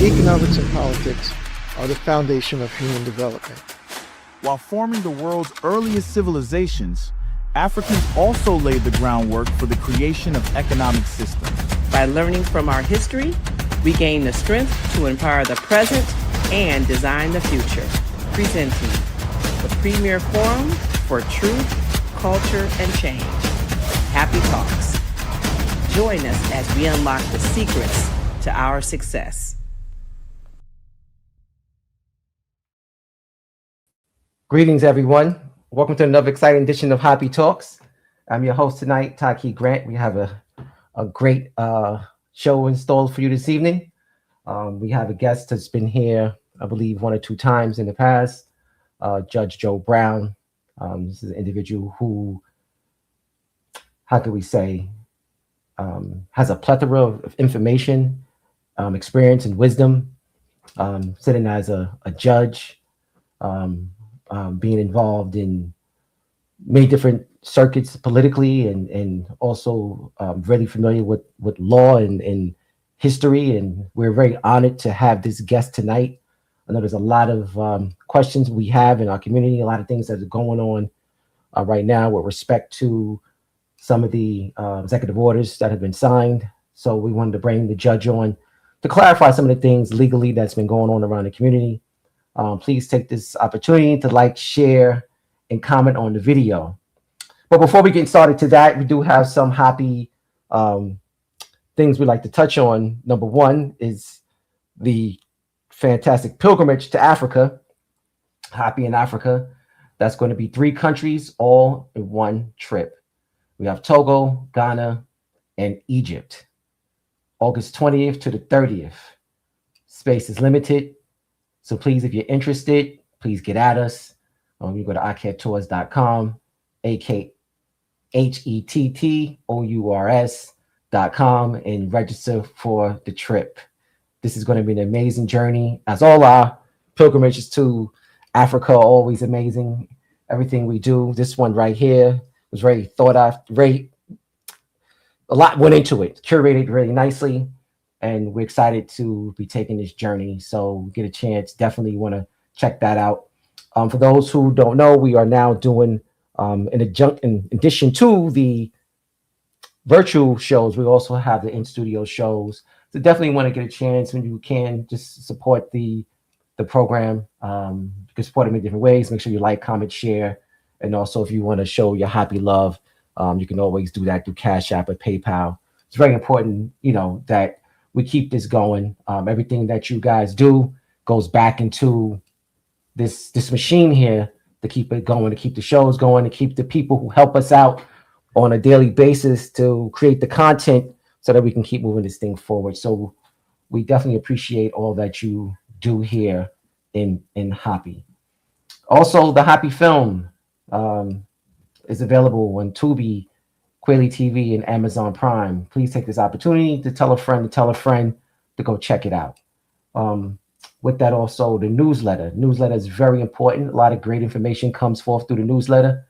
Economics and politics are the foundation of human development. While forming the world's earliest civilizations, Africans also laid the groundwork for the creation of economic systems. By learning from our history, we gain the strength to empower the present and design the future. Presenting the premier forum for truth, culture, and change. HAPI Talks. Join us as we unlock the secrets to our success. Greetings, everyone. Welcome to another exciting edition of HAPI Talks. I'm your host tonight, Taki Grant. We have a great show installed for you this evening. We have a guest that's been here, I believe, 1 or 2 times in the past, Judge Joe Brown. This is an individual who, how can we say, has a plethora of information, experience, and wisdom, sitting as a judge, being involved in many different circuits politically, and also really familiar with law and history. And we're very honored to have this guest tonight. I know there's a lot of questions we have in our community, a lot of things that are going on right now with respect to some of the executive orders that have been signed. So we wanted to bring the judge on to clarify some of the things legally that's been going on around the community. Please take this opportunity to like, share, and comment on the video. But before we get started to that, we do have some HAPI things we'd like to touch on. Number one is the fantastic pilgrimage to Africa, HAPI in Africa. That's going to be 3 countries all in one trip. We have Togo, Ghana, and Egypt. August 20th to the 30th. Space is limited. So please, if you're interested, please get at us. You go to acattours.com, AKHETTOURS.com, and register for the trip. This is going to be an amazing journey, as all our pilgrimages to Africa are always amazing. Everything we do, this one right here was very thought out, a lot went into it, curated really nicely. And we're excited to be taking this journey. So get a chance, definitely want to check that out. For those who don't know, we are now doing, in addition to the virtual shows, we also have the in-studio shows. So definitely want to get a chance when you can, just support the program. You can support them in different ways. Make sure you like, comment, share. And also if you want to show your HAPI love, you can always do that through Cash App or PayPal. It's very important, that we keep this going. Everything that you guys do goes back into this machine here to keep it going, to keep the shows going, to keep the people who help us out on a daily basis to create the content so that we can keep moving this thing forward. So we definitely appreciate all that you do here in HAPI. Also, the HAPI film is available on Tubi, Quayle TV, and Amazon Prime. Please take this opportunity to tell a friend to go check it out. With that, also the newsletter. Newsletter is very important. A lot of great information comes forth through the newsletter.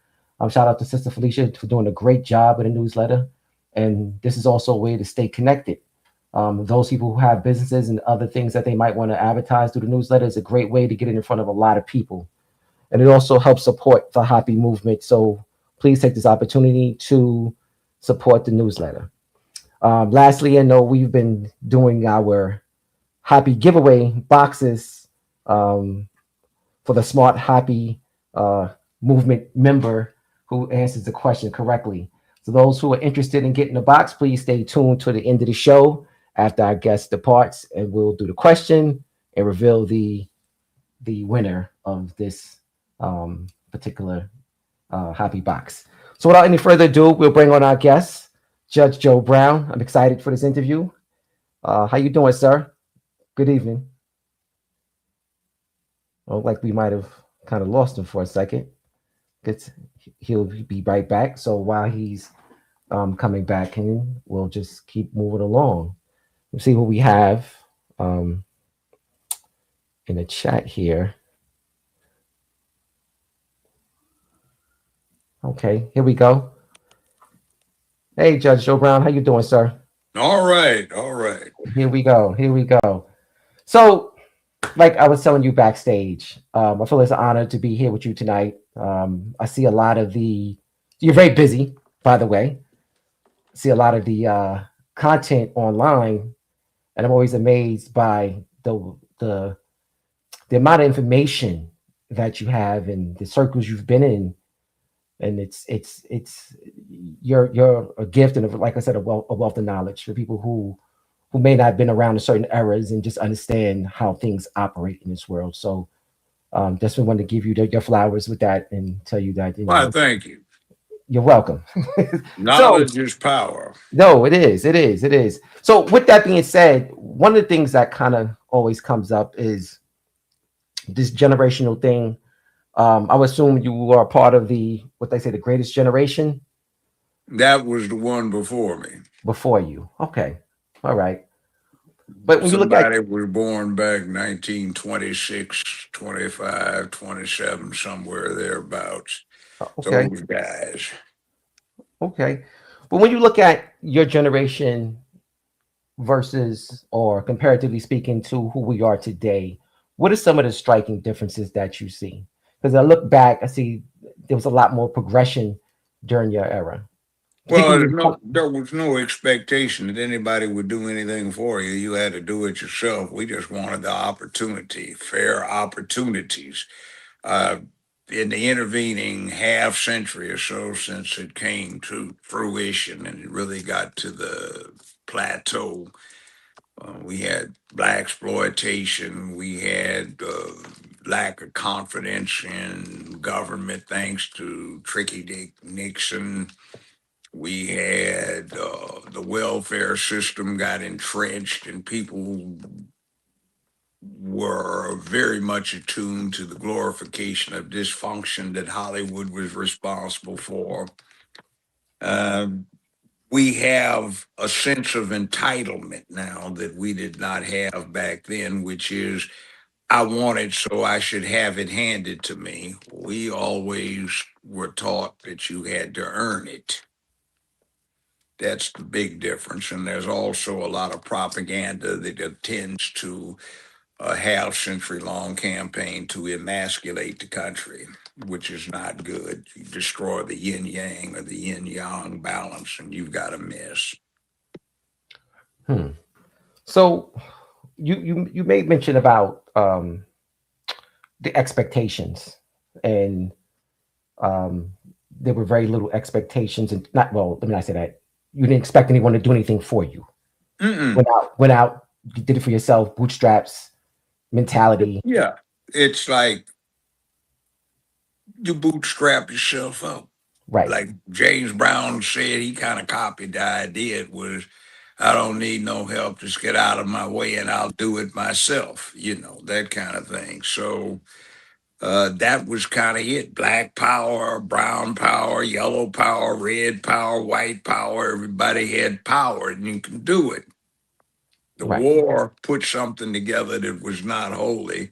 Shout out to Sister Felicia for doing a great job with the newsletter. And this is also a way to stay connected. Those people who have businesses and other things that they might want to advertise through the newsletter is a great way to get it in front of a lot of people. And it also helps support the HAPI movement. So please take this opportunity to support the newsletter. Lastly, I know we've been doing our HAPI giveaway boxes for the Smart HAPI movement member who answers the question correctly. So those who are interested in getting the box, please stay tuned to the end of the show after our guest departs, and we'll do the question and reveal the winner of this particular HAPI box. So without any further ado, we'll bring on our guest, Judge Joe Brown. I'm excited for this interview. How you doing, sir? Good evening. Well, like we might have kind of lost him for a second. He'll be right back. So while he's coming back in, we'll just keep moving along. Let's see what we have in the chat here. Okay, here we go. Hey, Judge Joe Brown, how you doing, sir? All right. Here we go. So, like I was telling you backstage, I feel it's an honor to be here with you tonight. I see a lot of the, you're very busy, by the way. See a lot of the content online, and I'm always amazed by the amount of information that you have and the circles you've been in. And it's you're a gift and like I said, a wealth of knowledge for people who may not have been around in certain eras and just understand how things operate in this world. So just want to give you your flowers with that and tell you that Why, thank you. you're welcome. So Knowledge is power. no, it is. So with that being said, one of the things that kind of always comes up is this generational thing. I would assume you are part of the what they say the greatest generation That was the one before me. before you. Okay, all right. But when you look at Somebody was born back 1926, 25, 27, somewhere thereabouts. okay, Those guys. okay, but when you look at your generation versus or comparatively speaking to who we are today, what are some of the striking differences that you see? Because I look back, I see there was a lot more progression during your era. Well, Particularly, there was no expectation that anybody would do anything for you. You had to do it yourself. We just wanted the opportunity, fair opportunities. Uh, in the intervening half century or so since it came to fruition and it really got to the plateau, we had black exploitation. We had lack of confidence in government thanks to Tricky Dick Nixon. We had the welfare system got entrenched, and people were very much attuned to the glorification of dysfunction that Hollywood was responsible for. Um, we have a sense of entitlement now that we did not have back then, which is I want it, so I should have it handed to me. We always were taught that you had to earn it. That's the big difference. And there's also a lot of propaganda that attends to a half century long campaign to emasculate the country, which is not good. You destroy the yin yang or the yin yang balance, and you've got a mess. hmm. So you made mention about the expectations and there were very little expectations and not well let me not say that you didn't expect anyone to do anything for you. Mm-mm. Went out, you did it for yourself, bootstraps mentality. Yeah, it's like you bootstrap yourself up. Right, Like James Brown said, he kind of copied the idea. It was, I don't need no help. Just get out of my way and I'll do it myself. That kind of thing. So that was kind of it. Black power, brown power, yellow power, red power, white power. Everybody had power and you can do it. The right, war put something together that was not holy.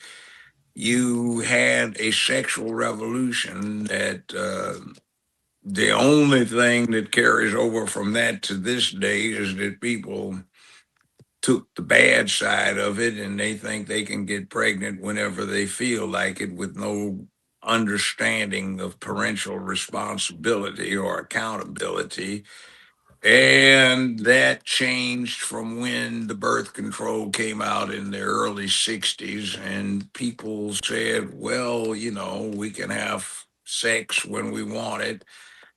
You had a sexual revolution that the only thing that carries over from that to this day is that people took the bad side of it and they think they can get pregnant whenever they feel like it with no understanding of parental responsibility or accountability. And that changed from when the birth control came out in the early 60s, and people said, well, we can have sex when we want it.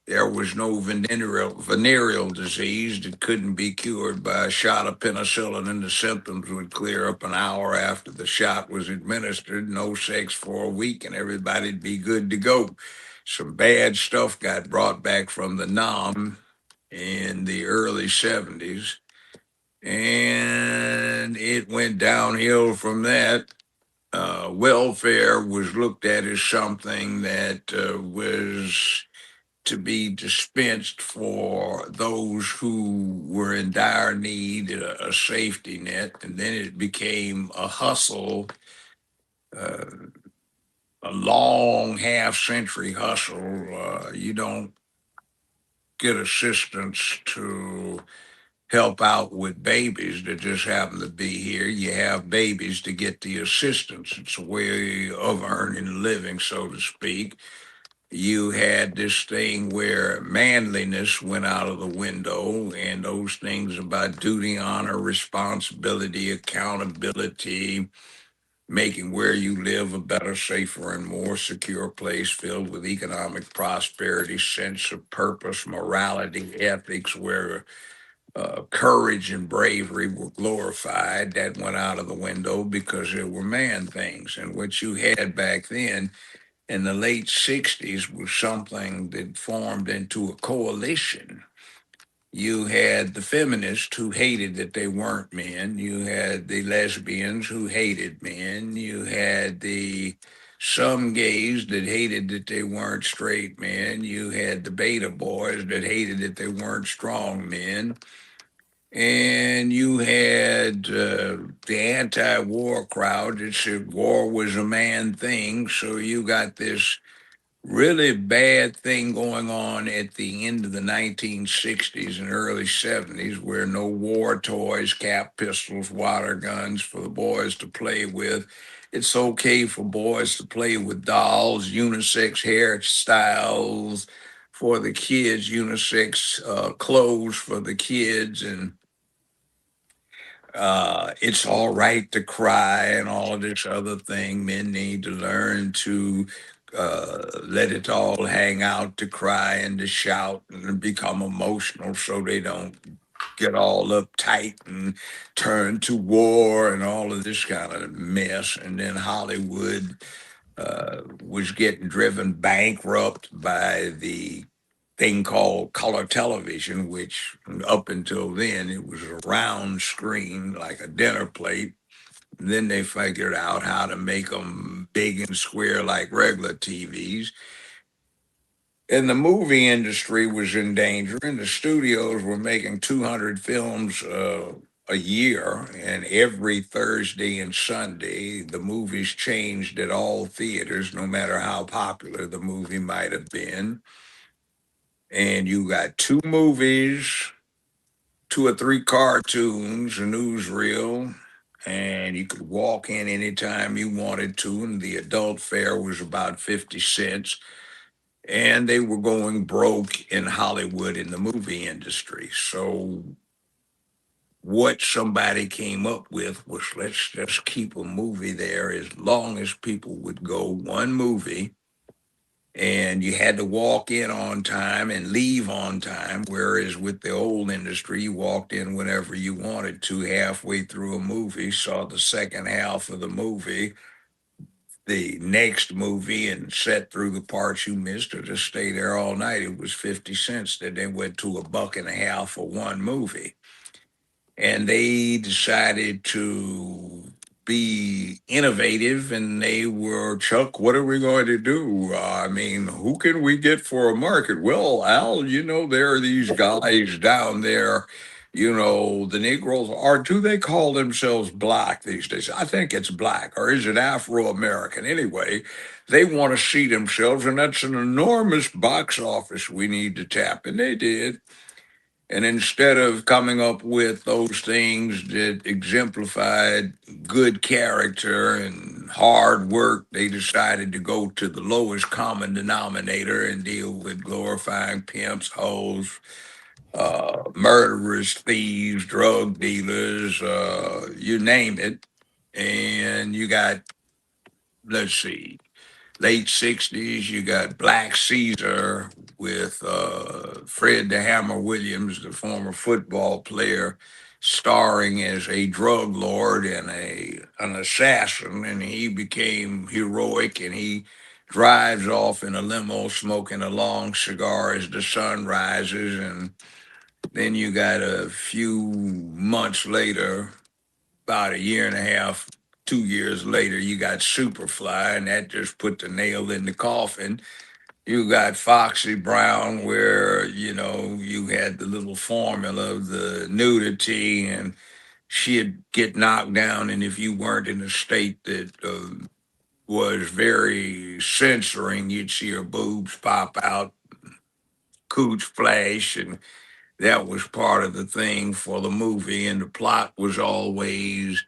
There was no venereal disease that couldn't be cured by a shot of penicillin, and the symptoms would clear up an hour after the shot was administered. No sex for a week, and everybody'd be good to go. Some bad stuff got brought back from the NOM in the early 70s, and it went downhill from that. Welfare was looked at as something that was to be dispensed for those who were in dire need, a safety net, and then it became a hustle, uh, a long half century hustle. You don't get assistance to help out with babies that just happen to be here. You have babies to get the assistance. It's a way of earning a living, so to speak. You had this thing where manliness went out of the window, and those things about duty, honor, responsibility, accountability, making where you live a better, safer, and more secure place filled with economic prosperity, sense of purpose, morality, ethics, where courage and bravery were glorified. That went out of the window because there were man things. And what you had back then in the late 60s was something that formed into a coalition. You had the feminists who hated that they weren't men. You had the lesbians who hated men. You had the some gays that hated that they weren't straight men. You had the beta boys that hated that they weren't strong men. And you had the anti-war crowd that said war was a man thing. So you got this really bad thing going on at the end of the 1960s and early 70s where no war toys, cap pistols, water guns for the boys to play with. It's okay for boys to play with dolls, unisex hairstyles for the kids, unisex clothes for the kids, and it's all right to cry and all of this other thing. Men need to learn to let it all hang out, to cry and to shout and to become emotional so they don't get all uptight and turn to war and all of this kind of mess. And then Hollywood was getting driven bankrupt by the thing called color television, which up until then it was a round screen like a dinner plate. Then they figured out how to make them big and square like regular TVs. And the movie industry was in danger, and the studios were making 200 films a year. And every Thursday and Sunday, the movies changed at all theaters, no matter how popular the movie might have been. And you got two movies, two or three cartoons, a newsreel, and you could walk in anytime you wanted to. And the adult fare was about 50 cents. And they were going broke in Hollywood in the movie industry. So, what somebody came up with was let's just keep a movie there as long as people would go one movie, and you had to walk in on time and leave on time. Whereas with the old industry, you walked in whenever you wanted to, halfway through a movie, saw the second half of the movie, the next movie, and sat through the parts you missed, or just stay there all night. It was 50 cents. That then went to a buck and a half for one movie. And they decided to be innovative, and they were, Chuck, what are we going to do? I mean, who can we get for a market? Well, Al, there are these guys down there, the Negroes, or do they call themselves black these days? I think it's black, or is it Afro-American? Anyway, they want to see themselves, and that's an enormous box office we need to tap, and they did. And instead of coming up with those things that exemplified good character and hard work, they decided to go to the lowest common denominator and deal with glorifying pimps, hoes, murderers, thieves, drug dealers, you name it. And you got, let's see, late 60s, you got Black Caesar with Fred the Hammer Williams, the former football player, starring as a drug lord and an assassin. And he became heroic, and he drives off in a limo smoking a long cigar as the sun rises. And then you got a few months later, about a year and a half, 2 years later, you got Superfly, and that just put the nail in the coffin. You got Foxy Brown, where, you had the little formula of the nudity, and she'd get knocked down. And if you weren't in a state that was very censoring, you'd see her boobs pop out, cooch flash, and that was part of the thing for the movie, and the plot was always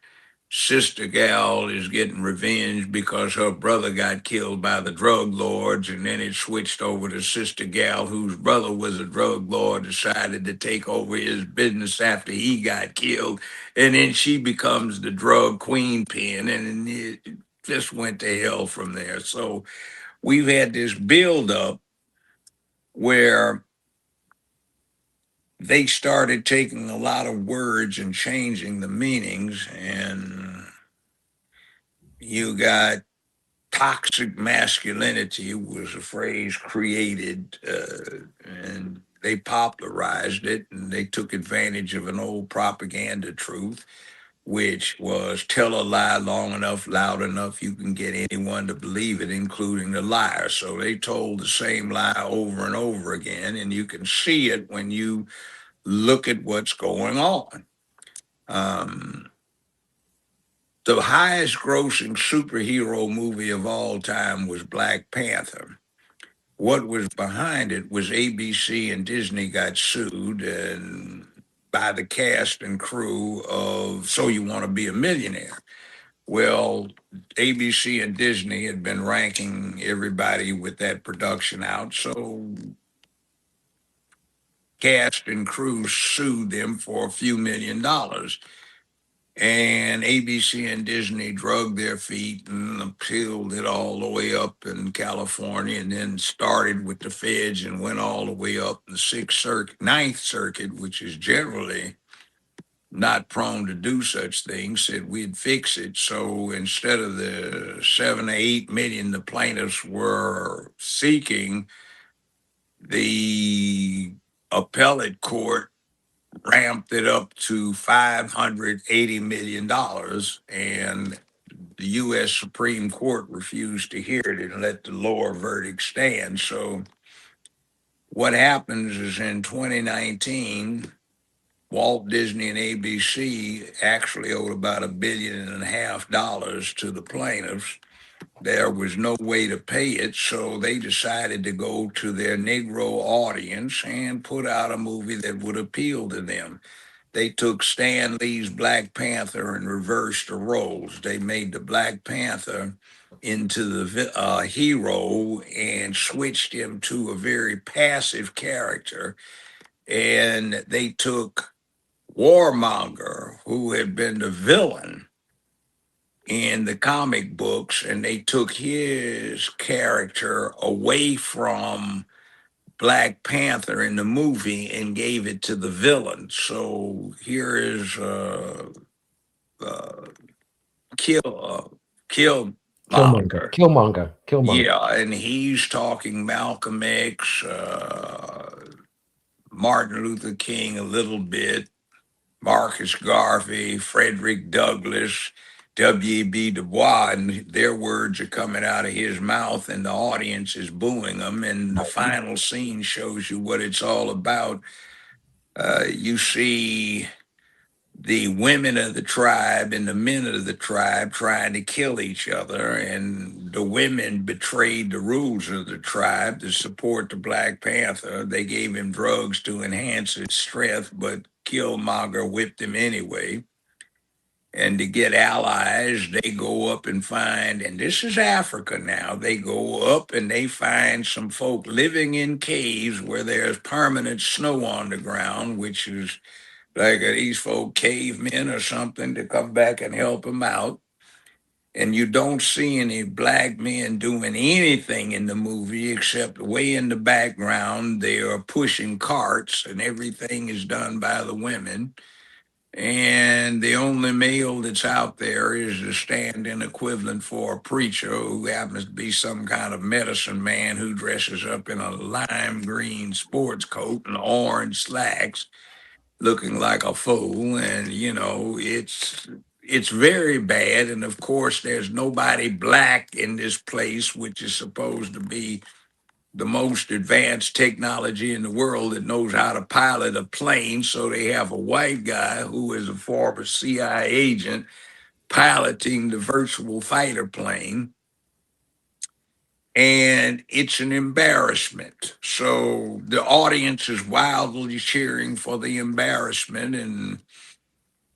Sister Gal is getting revenge because her brother got killed by the drug lords, and then it switched over to Sister Gal, whose brother was a drug lord, decided to take over his business after he got killed, and then she becomes the drug queen pin, and it just went to hell from there. So we've had this build up where they started taking a lot of words and changing the meanings, and you got toxic masculinity was a phrase created, and they popularized it, and they took advantage of an old propaganda truth, which was tell a lie long enough, loud enough, you can get anyone to believe it, including the liar. So they told the same lie over and over again, and you can see it when you look at what's going on. Um, the highest grossing superhero movie of all time was Black Panther. What was behind it was ABC and Disney got sued and by the cast and crew of So You Want to Be a Millionaire. Well, ABC and Disney had been ranking everybody with that production out, so cast and crew sued them for a few $1 million. And ABC and Disney drugged their feet and appealed it all the way up in California, and then started with the feds and went all the way up the Sixth Circuit, Ninth Circuit, which is generally not prone to do such things, said we'd fix it. So instead of the 7 or 8 million the plaintiffs were seeking, the appellate court ramped it up to $580 million, and the U.S. Supreme Court refused to hear it and let the lower verdict stand. So what happens is in 2019, Walt Disney and ABC actually owed about $1.5 billion to the plaintiffs. There was no way to pay it, so they decided to go to their Negro audience and put out a movie that would appeal to them. They took Stan Lee's Black Panther and reversed the roles. They made the Black Panther into the hero and switched him to a very passive character. And they took Warmonger, who had been the villain in the comic books, and they took his character away from Black Panther in the movie and gave it to the villain. So here is uh, Kill Killmonger, Killmonger. Killmonger, Killmonger. Yeah, and he's talking Malcolm X, Martin Luther King a little bit, Marcus Garvey, Frederick Douglass, W.E.B. Du Bois, and their words are coming out of his mouth, and the audience is booing them. And the final scene shows you what it's all about. You see the women of the tribe and the men of the tribe trying to kill each other, and the women betrayed the rules of the tribe to support the Black Panther. They gave him drugs to enhance his strength, but Killmonger whipped him anyway. And to get allies, they go up and find, and this is Africa now, they go up and they find some folk living in caves where there's permanent snow on the ground, which is like these folk cavemen or something to come back and help them out. And you don't see any black men doing anything in the movie except way in the background, they are pushing carts and everything is done by the women. And the only male that's out there is a stand-in equivalent for a preacher who happens to be some kind of medicine man who dresses up in a lime green sports coat and orange slacks, looking like a fool. And it's very bad. And of course, there's nobody black in this place, which is supposed to be the most advanced technology in the world that knows how to pilot a plane. So they have a white guy who is a former CIA agent piloting the virtual fighter plane. and it's an embarrassment. So the audience is wildly cheering for the embarrassment, and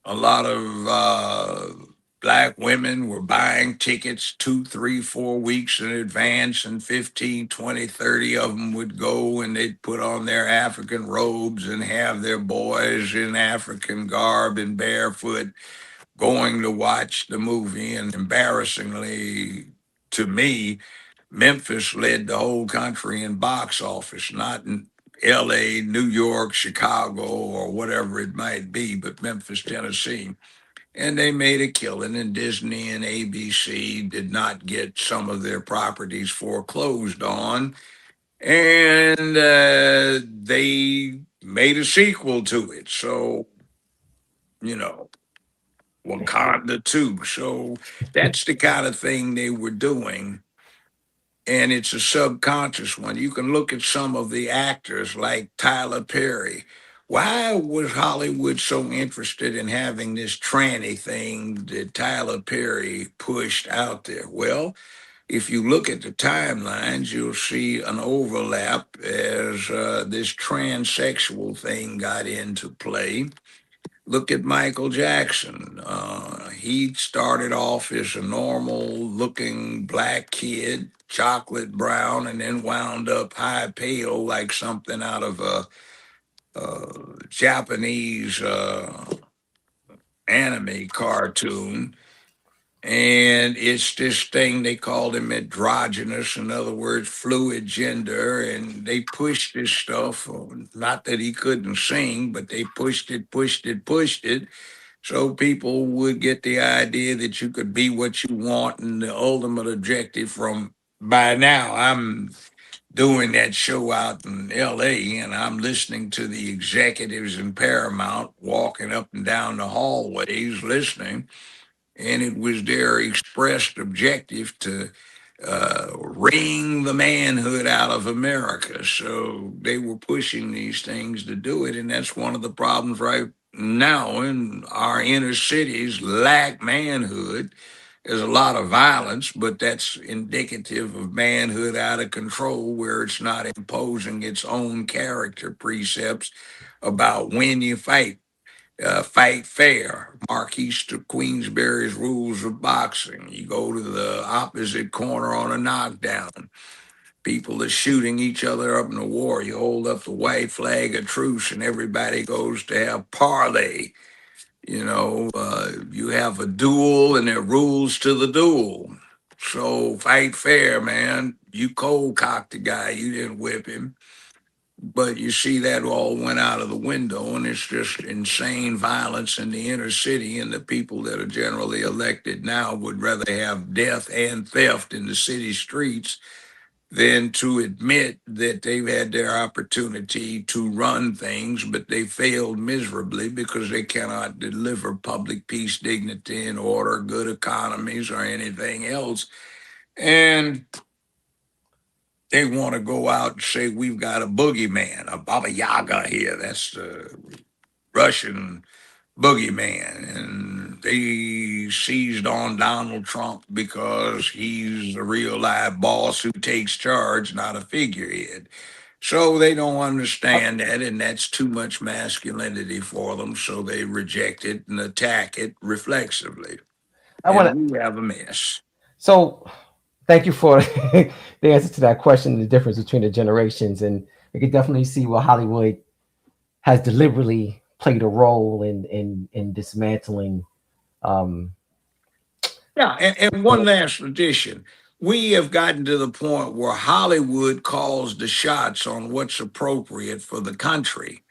a lot of black women were buying tickets 2, 3, 4 weeks in advance, and 15, 20, 30 of them would go and they'd put on their African robes and have their boys in African garb and barefoot going to watch the movie. And embarrassingly to me, Memphis led the whole country in box office, not in LA, New York, Chicago, or whatever it might be, but Memphis, Tennessee. And they made a killing, and Disney and ABC did not get some of their properties foreclosed on. And they made a sequel to it. So, you know, Wakanda too. So that's the kind of thing they were doing. And it's a subconscious one. You can look at some of the actors like Tyler Perry. Why was Hollywood so interested in having this tranny thing that Tyler Perry pushed out there? Well, if you look at the timelines, you'll see an overlap as this transsexual thing got into play. Look at Michael Jackson. He started off as a normal looking black kid, chocolate brown, and then wound up high pale like something out of a Japanese anime cartoon. And it's this thing they called him androgynous, in other words, fluid gender. And they pushed this stuff, not that he couldn't sing, but they pushed it, pushed it, pushed it. So people would get the idea that you could be what you want, and the ultimate objective from by now, I'm doing that show out in LA and I'm listening to the executives in Paramount walking up and down the hallways listening. And it was their expressed objective to wring the manhood out of America. So they were pushing these things to do it. And that's one of the problems right now in our inner cities lack manhood. There's a lot of violence, but that's indicative of manhood out of control, where it's not imposing its own character precepts about when you fight. Fight fair. Marquise de Queensberry's rules of boxing. You go to the opposite corner on a knockdown. People are shooting each other up in the war. You hold up the white flag of truce and everybody goes to have parley. You have a duel and there are rules to the duel. So fight fair, man. You cold cocked the guy, you didn't whip him. But you see, that all went out of the window, and it's just insane violence in the inner city. And the people that are generally elected now would rather have death and theft in the city streets than to admit that they've had their opportunity to run things, but they failed miserably because they cannot deliver public peace, dignity, and order, good economies, or anything else. And they want to go out and say, we've got a boogeyman, a Baba Yaga here. That's the Russian boogeyman. And they seized on Donald Trump because he's a real live boss who takes charge, not a figurehead. So they don't understand that, and that's too much masculinity for them. So they reject it and attack it reflexively. I want to. And we have a mess. So, thank you for the answer to that question, the difference between the generations. And we can definitely see where Hollywood has deliberately played a role in dismantling. Yeah, and one last addition. We have gotten to the point where Hollywood calls the shots on what's appropriate for the country.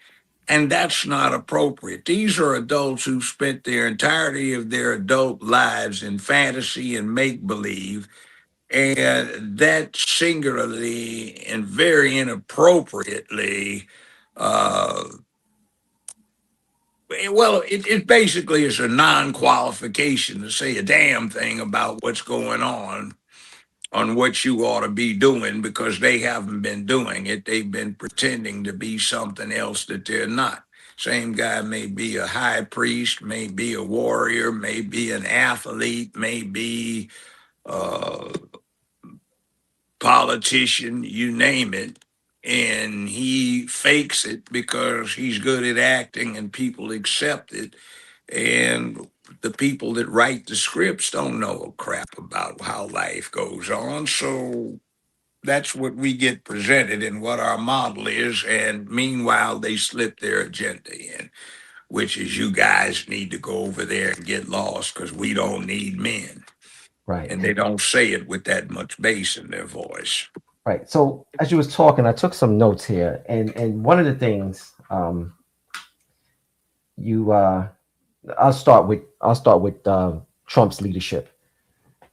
And that's not appropriate. These are adults who spent their entirety of their adult lives in fantasy and make believe. And that singularly and very inappropriately, uh, well, it basically is a non qualification to say a damn thing about what's going on what you ought to be doing, because they haven't been doing it. They've been pretending to be something else that they're not. Same guy may be a high priest, may be a warrior, may be an athlete, may be uh, politician, you name it, and he fakes it because he's good at acting and people accept it. And the people that write the scripts don't know a crap about how life goes on. So that's what we get presented and what our model is. And meanwhile, they slip their agenda in, which is you guys need to go over there and get lost because we don't need men. Right. And they don't say it with that much bass in their voice. Right. So as you was talking, I took some notes here, and one of the things you I'll start with Trump's leadership,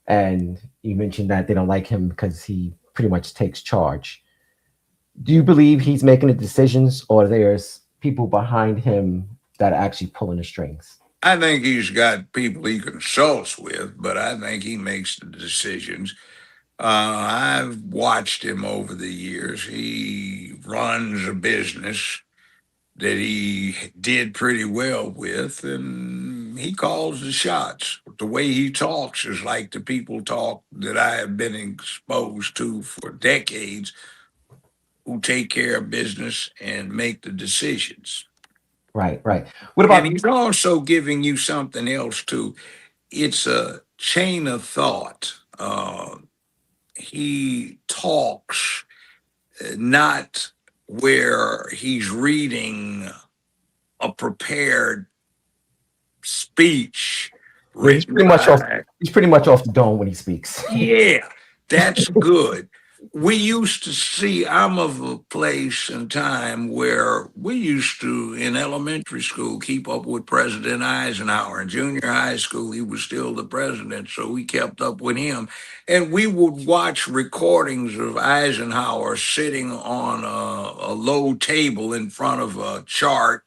and you mentioned that they don't like him because he pretty much takes charge. Do you believe he's making the decisions, or there's people behind him that are actually pulling the strings? I think he's got people he consults with, but I think he makes the decisions. I've watched him over the years. He runs a business that he did pretty well with, and he calls the shots. The way he talks is like the people talk that I have been exposed to for decades, who take care of business and make the decisions. Right. Right. What And about he's also giving you something else too. It's a chain of thought. He talks not where he's reading a prepared speech yeah, he's written pretty much off by. he's pretty much off the dome when he speaks. Yeah, that's good. We used to see, I'm of a place and time where we used to, in elementary school, keep up with President Eisenhower. In junior high school, he was still the president, so we kept up with him. And we would watch recordings of Eisenhower sitting on a low table in front of a chart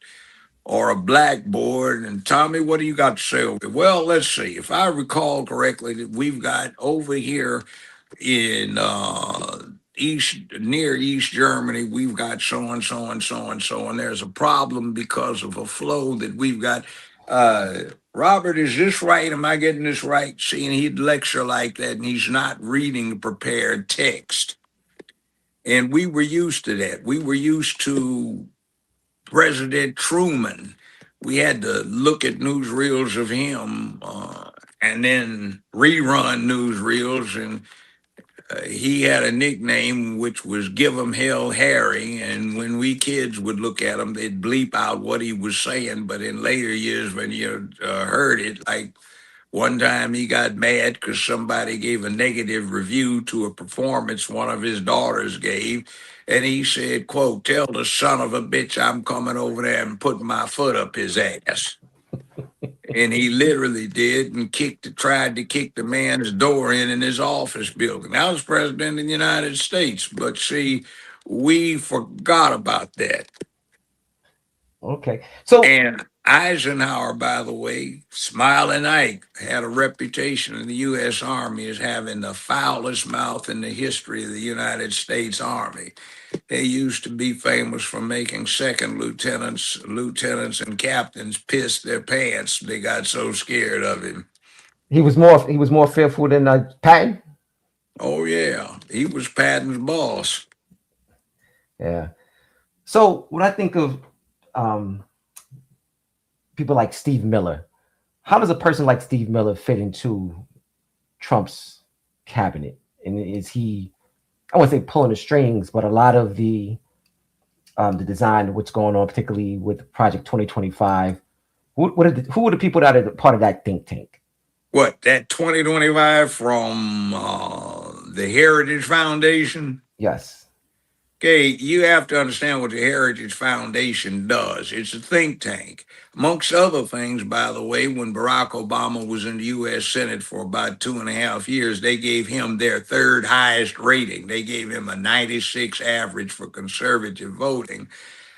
or a blackboard. And Tommy, what do you got to say over there? Well, let's see. If I recall correctly, that we've got over here in near East Germany, we've got so and so and so and so, and there's a problem because of a flow that we've got. Robert, is this right? Am I getting this right? Seeing he'd lecture like that, and he's not reading the prepared text. And we were used to that. We were used to President Truman. We had to look at newsreels of him and then rerun newsreels. And he had a nickname which was Give 'em Hell Harry. And when we kids would look at him, they'd bleep out what he was saying. But in later years, when you heard it, like one time he got mad because somebody gave a negative review to a performance one of his daughters gave. And he said, quote, tell the son of a bitch I'm coming over there and putting my foot up his ass. And he literally did and tried to kick the man's door in his office building. I was president of the United States, but see, we forgot about that. Okay. So And Eisenhower, by the way, Smiling Ike, had a reputation in the U.S. Army as having the foulest mouth in the history of the United States Army. They used to be famous for making second lieutenants, and captains piss their pants. They got so scared of him. he was more fearful than Patton. Oh, yeah. He was Patton's boss. Yeah. So when I think of people like Steve Miller, how does a person like Steve Miller fit into Trump's cabinet? And is he, I wouldn't say pulling the strings, but a lot of the design, what's going on, particularly with Project 2025? Who are the people that are part of that think tank? What, that 2025 from the Heritage Foundation? Yes. Okay, you have to understand what the Heritage Foundation does. It's a think tank. Amongst other things, by the way, when Barack Obama was in the U.S. Senate for about 2.5 years, they gave him their third highest rating. They gave him a 96 average for conservative voting.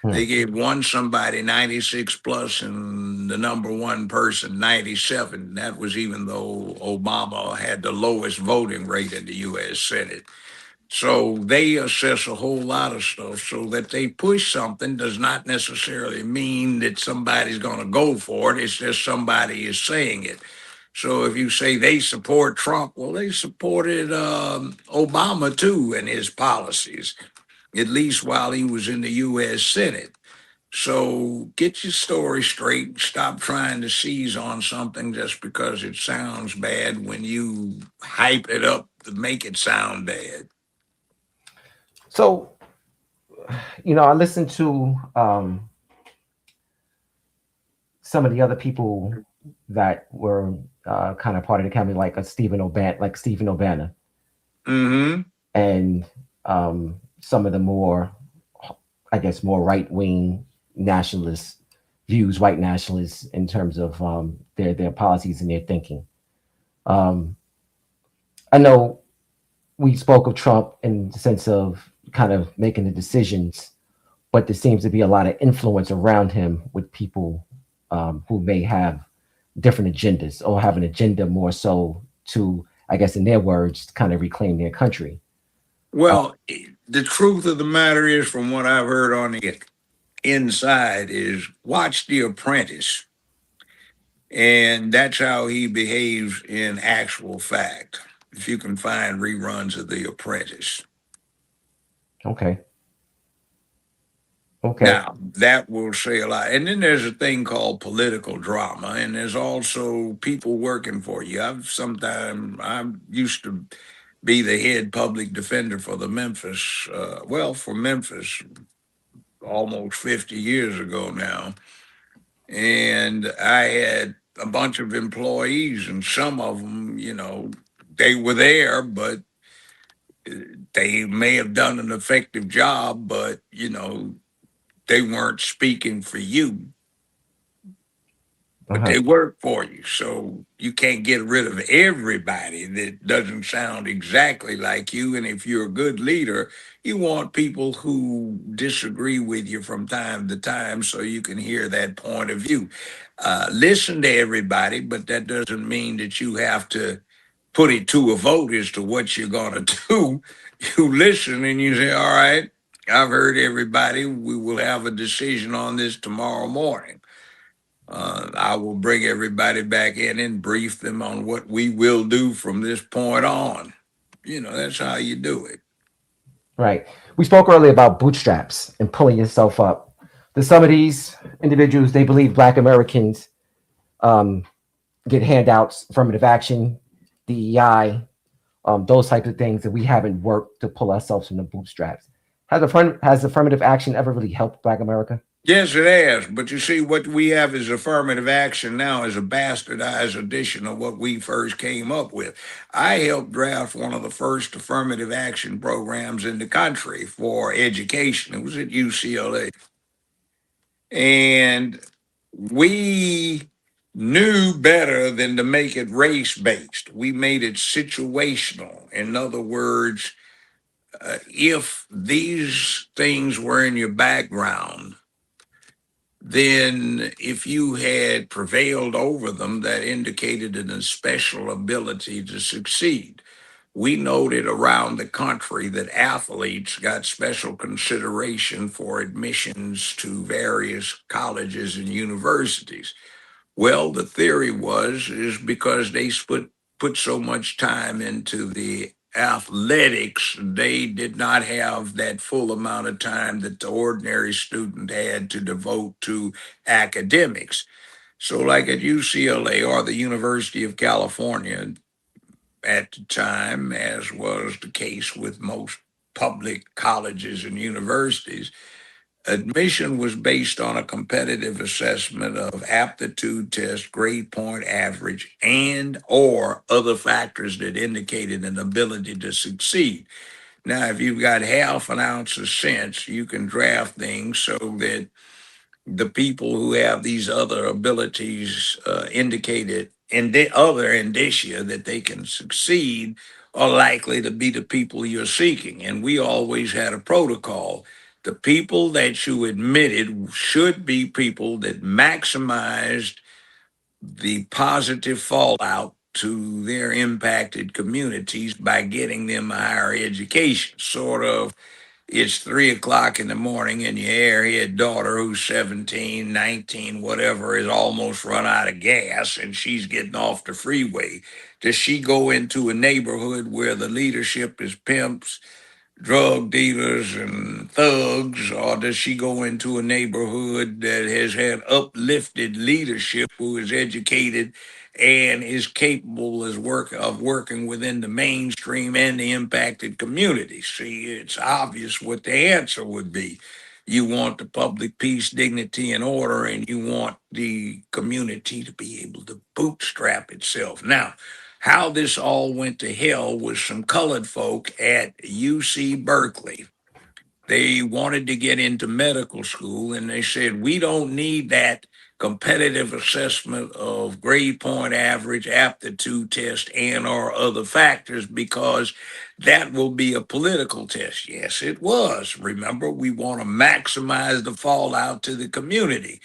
They gave somebody 96 plus and the number one person 97. That was even though Obama had the lowest voting rate in the U.S. Senate. So they assess a whole lot of stuff. So that they push something does not necessarily mean that somebody's going to go for it. It's just somebody is saying it. So if you say they support Trump, well, they supported Obama too and his policies, at least while he was in the U.S. Senate. So get your story straight. Stop trying to seize on something just because it sounds bad when you hype it up to make it sound bad. So, I listened to some of the other people that were kind of part of the cabinet, like Stephen O'Bannon, Mm-hmm. and some of the more, I guess, more right wing nationalist views, white nationalists, in terms of their policies and their thinking. Um, I know we spoke of Trump in the sense of kind of making the decisions, but there seems to be a lot of influence around him with people who may have different agendas or have an agenda more so to, I guess, in their words, kind of reclaim their country. Well, the truth of the matter is, from what I've heard on the inside, is watch The Apprentice. And that's how he behaves in actual fact. If you can find reruns of The Apprentice. Okay. Okay. Now, that will say a lot. And then there's a thing called political drama, and there's also people working for you. I used to be the head public defender for for Memphis almost 50 years ago now. And I had a bunch of employees, and some of them, they were there, but they may have done an effective job, but, they weren't speaking for you, but Uh-huh. they work for you. So you can't get rid of everybody that doesn't sound exactly like you. And if you're a good leader, you want people who disagree with you from time to time so you can hear that point of view. Listen to everybody, but that doesn't mean that you have to put it to a vote as to what you're going to do. You listen and you say, all right, I've heard everybody. We will have a decision on this tomorrow morning. I will bring everybody back in and brief them on what we will do from this point on. That's how you do it. Right. We spoke earlier about bootstraps and pulling yourself up. There's some of these individuals, they believe Black Americans um, get handouts, affirmative action, DEI, those types of things that we haven't worked to pull ourselves from the bootstraps. Has affirmative action ever really helped Black America? Yes, it has. But you see, what we have as affirmative action now is a bastardized edition of what we first came up with. I helped draft one of the first affirmative action programs in the country for education. It was at UCLA. And we knew better than to make it race based. We made it situational. In other words, if these things were in your background, then if you had prevailed over them, that indicated an special ability to succeed. We noted around the country that athletes got special consideration for admissions to various colleges and universities. Well, the theory is because they put so much time into the athletics, they did not have that full amount of time that the ordinary student had to devote to academics. So, like at UCLA or the University of California at the time, as was the case with most public colleges and universities, admission was based on a competitive assessment of aptitude test, grade point average, and or other factors that indicated an ability to succeed. Now, if you've got half an ounce of sense, you can draft things so that the people who have these other abilities indicated in the other indicia that they can succeed are likely to be the people you're seeking. And we always had a protocol. The people that you admitted should be people that maximized the positive fallout to their impacted communities by getting them a higher education, sort of it's 3 o'clock in the morning and your airhead daughter who's 17, 19, whatever, is almost run out of gas and she's getting off the freeway. Does she go into a neighborhood where the leadership is pimps, drug dealers, and thugs, or does she go into a neighborhood that has had uplifted leadership who is educated and is capable of working within the mainstream and the impacted community? See, it's obvious what the answer would be. You want the public peace, dignity, and order, and you want the community to be able to bootstrap itself. Now, how this all went to hell was some colored folk at UC Berkeley. They wanted to get into medical school and they said, we don't need that competitive assessment of grade point average, aptitude test, and or other factors because that will be a political test. Yes, it was. Remember, we want to maximize the fallout to the community.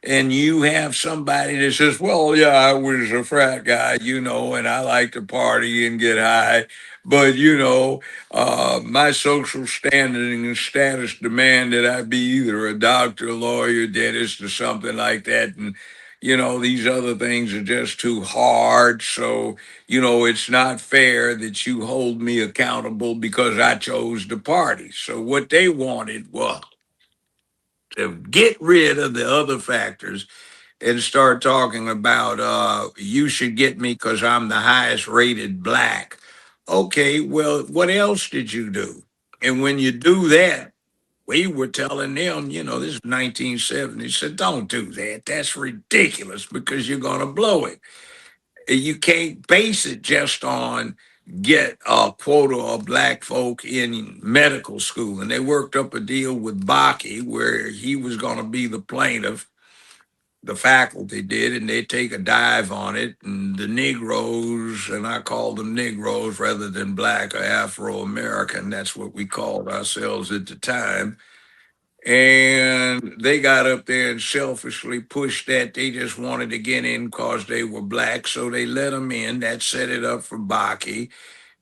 And you have somebody that says, well, yeah, I was a frat guy, and I like to party and get high. But, my social standing and status demand that I be either a doctor, lawyer, dentist, or something like that. And, these other things are just too hard. So, it's not fair that you hold me accountable because I chose to party. So, what they wanted was to get rid of the other factors and start talking about you should get me because I'm the highest rated black. Okay, well, what else did you do? And when you do that, we were telling them, this is 1970, said, don't do that. That's ridiculous because you're going to blow it. You can't base it just on get a quota of black folk in medical school. And they worked up a deal with Bakke where he was going to be the plaintiff, the faculty did, and they take a dive on it. And the Negroes, and I call them Negroes rather than black or Afro-American, that's what we called ourselves at the time. And they got up there and selfishly pushed that. They just wanted to get in because they were black. So they let them in. That set it up for Bakke.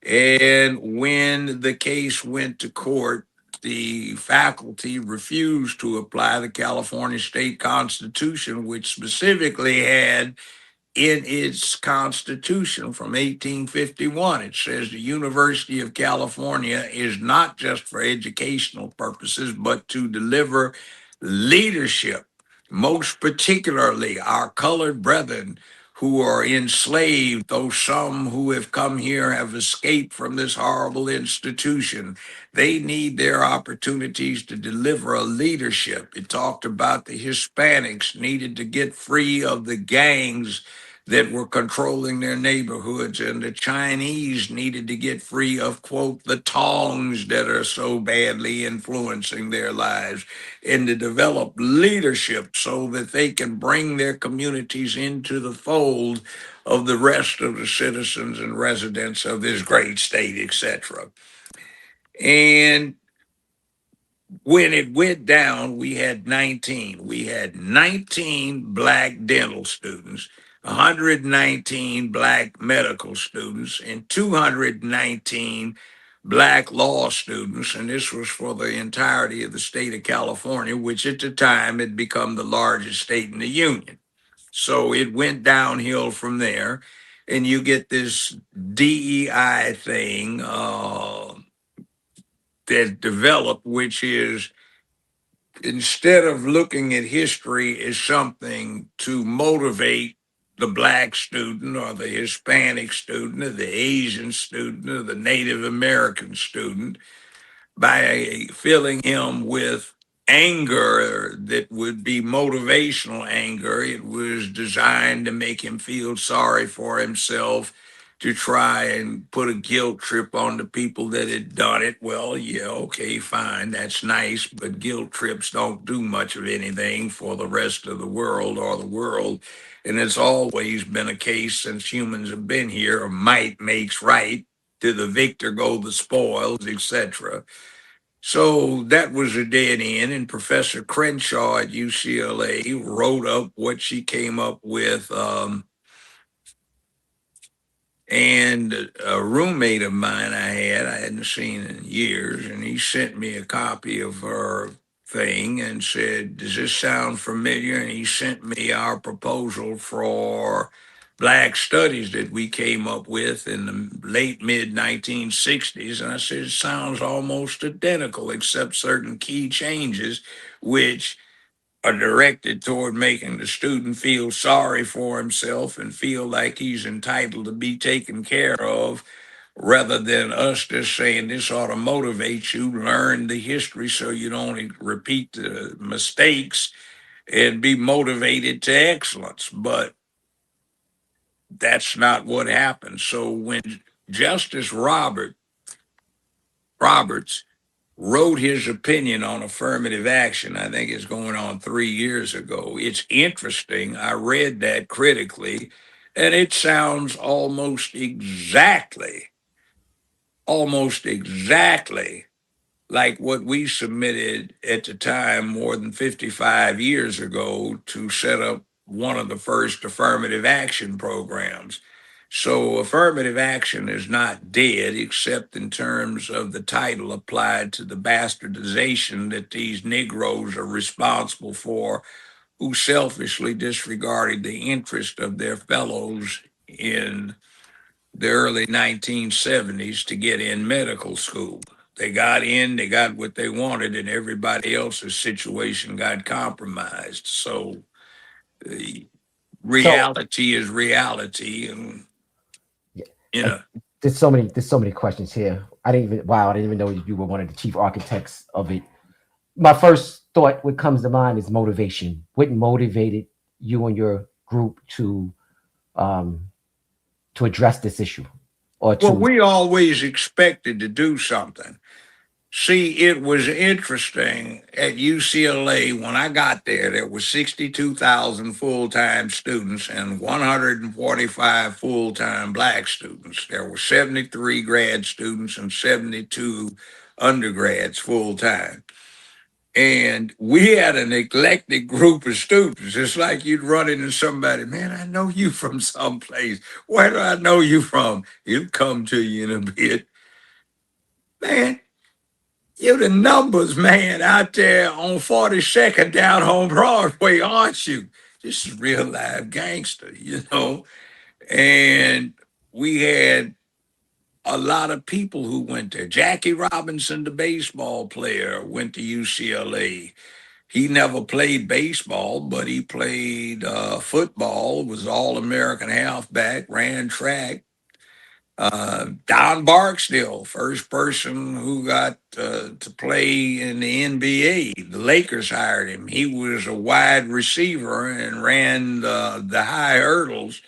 And when the case went to court, the faculty refused to apply the California state constitution, which specifically had in its constitution from 1851. It says the University of California is not just for educational purposes, but to deliver leadership, most particularly our colored brethren who are enslaved, though some who have come here have escaped from this horrible institution. They need their opportunities to deliver a leadership. It talked about the Hispanics needed to get free of the gangs that were controlling their neighborhoods, and the Chinese needed to get free of, quote, the tongs that are so badly influencing their lives, and to develop leadership so that they can bring their communities into the fold of the rest of the citizens and residents of this great state, etc. And when it went down, we had 19. We had 19 black dental students, 119 black medical students, and 219 black law students. And this was for the entirety of the state of California, which at the time had become the largest state in the union. So it went downhill from there. And you get this DEI thing that developed, which is instead of looking at history as something to motivate the black student or the Hispanic student or the Asian student or the Native American student, by filling him with anger that would be motivational anger, it was designed to make him feel sorry for himself, to try and put a guilt trip on the people that had done it. Well, yeah, okay, fine, that's nice, but guilt trips don't do much of anything for the rest of the world or the world. And it's always been a case since humans have been here, might makes right, to the victor go the spoils, etc. So that was a dead end, and Professor Crenshaw at UCLA wrote up what she came up with And a roommate of mine I hadn't seen in years, and he sent me a copy of her thing and said, "Does this sound familiar?" And he sent me our proposal for Black Studies that we came up with in the late mid 1960s. And I said, "It sounds almost identical, except certain key changes, which are directed toward making the student feel sorry for himself and feel like he's entitled to be taken care of, rather than us just saying this ought to motivate you, learn the history so you don't repeat the mistakes and be motivated to excellence." But that's not what happened. So when Justice Roberts wrote his opinion on affirmative action, I think it's going on 3 years ago. It's interesting. I read that critically, and it sounds almost exactly like what we submitted at the time more than 55 years ago to set up one of the first affirmative action programs. So affirmative action is not dead, except in terms of the title applied to the bastardization that these Negroes are responsible for, who selfishly disregarded the interest of their fellows in the early 1970s to get in medical school. They got in, they got what they wanted, and everybody else's situation got compromised. So the So reality is reality, and yeah, you know. there's so many questions here. I didn't even know you were one of the chief architects of it. My first thought, what comes to mind is motivation. What motivated you and your group um, to address this issue, or Well, to we always expected to do something. See, it was interesting at UCLA when I got there. There were 62,000 full-time students and 145 full-time Black students. There were 73 grad students and 72 undergrads full-time. And we had an eclectic group of students. It's like you'd run into somebody, "Man, I know you from someplace. Where do I know you from?" He'll come to you in a bit. "Man, you the numbers man out there on 42nd down on Broadway, aren't you?" This is real live gangster. And we had a lot of people who went there. Jackie Robinson, the baseball player, went to UCLA. He never played baseball, but he played football, was all American halfback, ran track. Don Barksdale, first person who got to play in the NBA. The Lakers hired him. He was a wide receiver and ran the high hurdles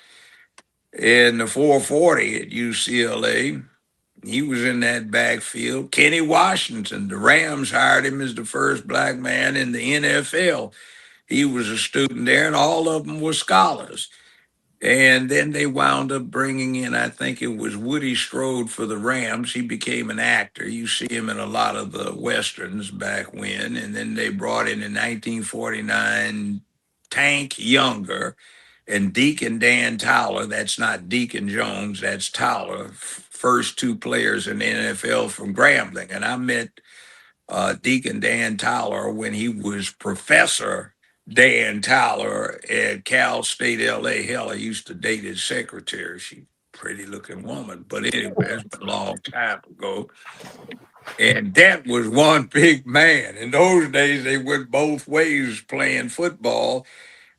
in the 440 at UCLA. He was in that backfield. Kenny Washington, the Rams hired him as the first Black man in the NFL. He was a student there, and all of them were scholars. And then they wound up bringing in, I think it was Woody Strode for the Rams. He became an actor. You see him in a lot of the Westerns back when. And then they brought in 1949 Tank Younger and Deacon Dan Towler. That's not Deacon Jones, that's Towler. First two players in the NFL from Grambling. And I met Deacon Dan Towler when he was Professor Dan Towler at Cal State LA. Hell, I used to date his secretary. She pretty looking woman. But anyway, it's been a long time ago. And that was one big man. In those days, they went both ways playing football.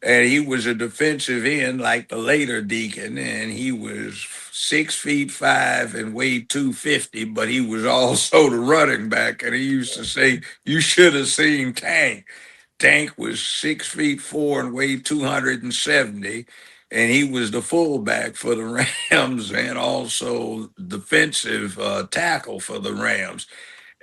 And he was a defensive end like the later Deacon, and he was 6'5" and weighed 250, but he was also the running back. And he used to say, "You should have seen Tank." Tank was 6'4" and weighed 270, and he was the fullback for the Rams and also defensive tackle for the Rams.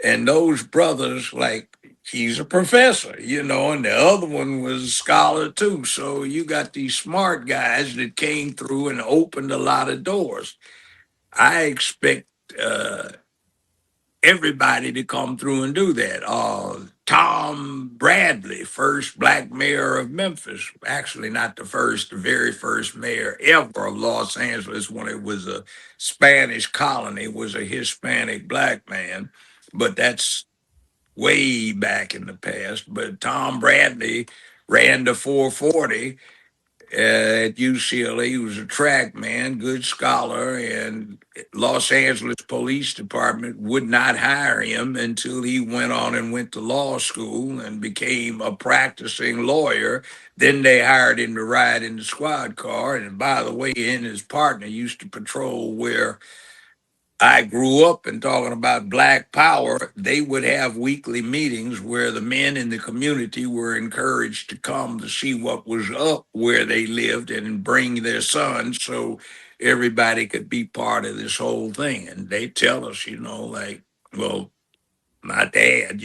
And those brothers, like, he's a professor, and the other one was a scholar too. So you got these smart guys that came through and opened a lot of doors. I expect everybody to come through and do that. Tom Bradley, first black mayor of Memphis. Actually, not the first, the very first mayor ever of Los Angeles when it was a Spanish colony, was a Hispanic black man. But that's way back in the past. But Tom Bradley ran the 440 at UCLA. He was a track man, good scholar, and Los Angeles Police Department would not hire him until he went on and went to law school and became a practicing lawyer. Then they hired him to ride in the squad car. And by the way, he and his partner used to patrol where I grew up. And talking about black power, they would have weekly meetings where the men in the community were encouraged to come to see what was up where they lived and bring their sons so everybody could be part of this whole thing. And they tell us, like, well, my dad,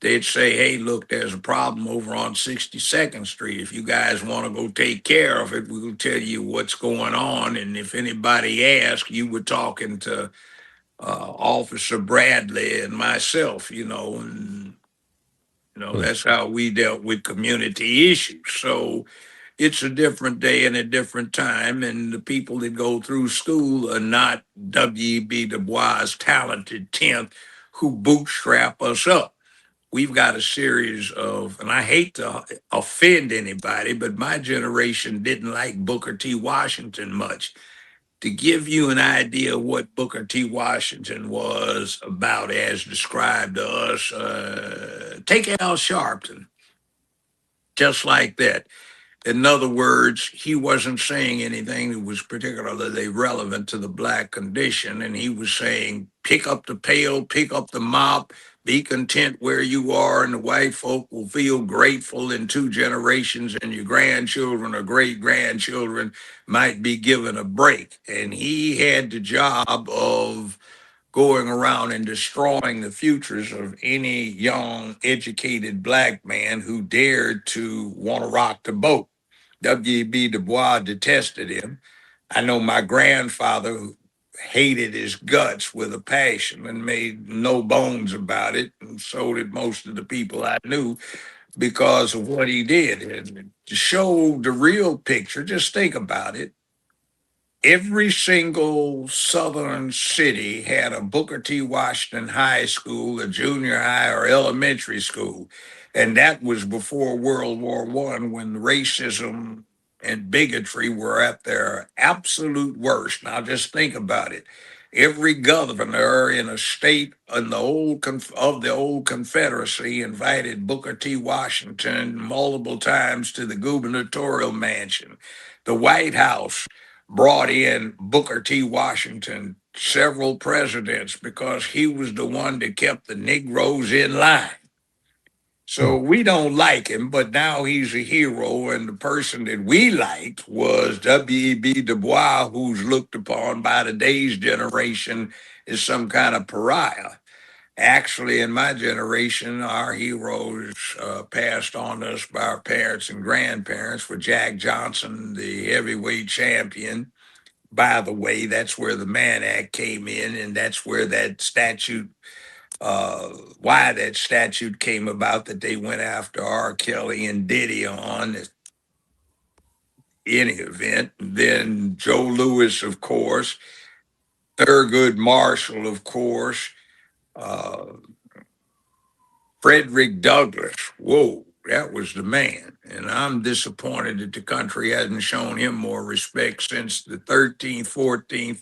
they'd say, hey, look, there's a problem over on 62nd Street. If you guys want to go take care of it, we'll tell you what's going on. And if anybody asks, you were talking to Officer Bradley and myself, and that's how we dealt with community issues. So it's a different day and a different time, and the people that go through school are not W.E.B. Du Bois' talented 10th who bootstrap us up. We've got a series of, and I hate to offend anybody, but my generation didn't like Booker T. Washington much. To give you an idea of what Booker T. Washington was about as described to us, take Al Sharpton, just like that. In other words, he wasn't saying anything that was particularly relevant to the black condition. And he was saying, pick up the pail, pick up the mop, be content where you are, and the white folk will feel grateful in 2 generations, and your grandchildren or great grandchildren might be given a break. And he had the job of going around and destroying the futures of any young, educated black man who dared to want to rock the boat. W.E.B. Du Bois detested him. I know my grandfather hated his guts with a passion and made no bones about it, and so did most of the people I knew because of what he did. And to show the real picture, just think about it. Every single southern city had a Booker T. Washington high school, a junior high, or elementary school. And that was before World War One, when racism and bigotry were at their absolute worst. Now just think about it. Every governor in a state in the of the old Confederacy invited Booker T. Washington multiple times to the gubernatorial mansion. The White House brought in Booker T. Washington, several presidents, because he was the one that kept the Negroes in line. So we don't like him, but now he's a hero. And the person that we liked was W.E.B. Du Bois, who's looked upon by today's generation as some kind of pariah. Actually, in my generation, our heroes passed on to us by our parents and grandparents were Jack Johnson, the heavyweight champion. By the way, that's where the Mann Act came in, and that's where that statute, why that statute came about that they went after R. Kelly and Diddy on, any event. Then Joe Louis, of course, Thurgood Marshall, of course, uh, Frederick Douglass. Whoa, that was the man. And I'm disappointed that the country hasn't shown him more respect since the 13th, 14th,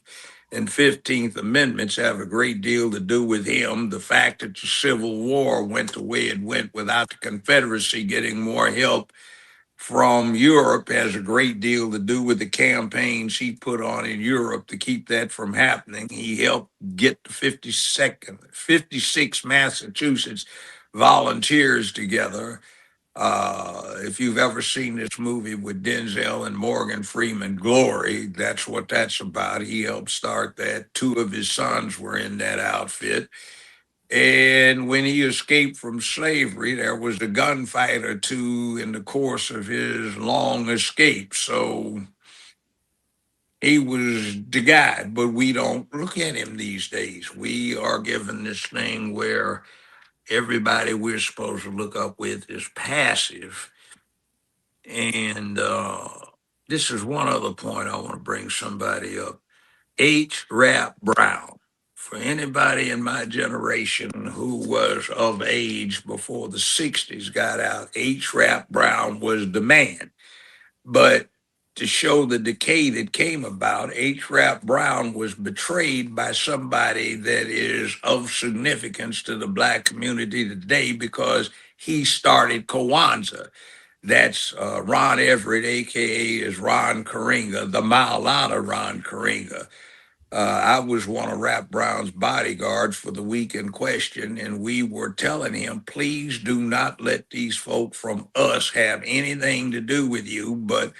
and 15th Amendments have a great deal to do with him. The fact that the Civil War went the way it went without the Confederacy getting more help from Europe has a great deal to do with the campaigns he put on in Europe to keep that from happening. He helped get the 56 Massachusetts volunteers together. If you've ever seen this movie with Denzel and Morgan Freeman, Glory, that's what that's about. He helped start that. 2 of his sons were in that outfit. And when he escaped from slavery, there was a gunfight or two in the course of his long escape. So he was the guy, but we don't look at him these days. We are given this thing where everybody we're supposed to look up with is passive. And this is one other point I want to bring somebody up. H. Rap Brown. For anybody in my generation who was of age before the 60s got out, H. Rap Brown was the man. But to show the decay that came about, H. Rap Brown was betrayed by somebody that is of significance to the black community today because he started Kwanzaa. That's Ron Everett, aka is Ron Karinga, the Maulana Ron Karinga. I was one of Rap Brown's bodyguards for the week in question, and we were telling him, please do not let these folk from us have anything to do with you. But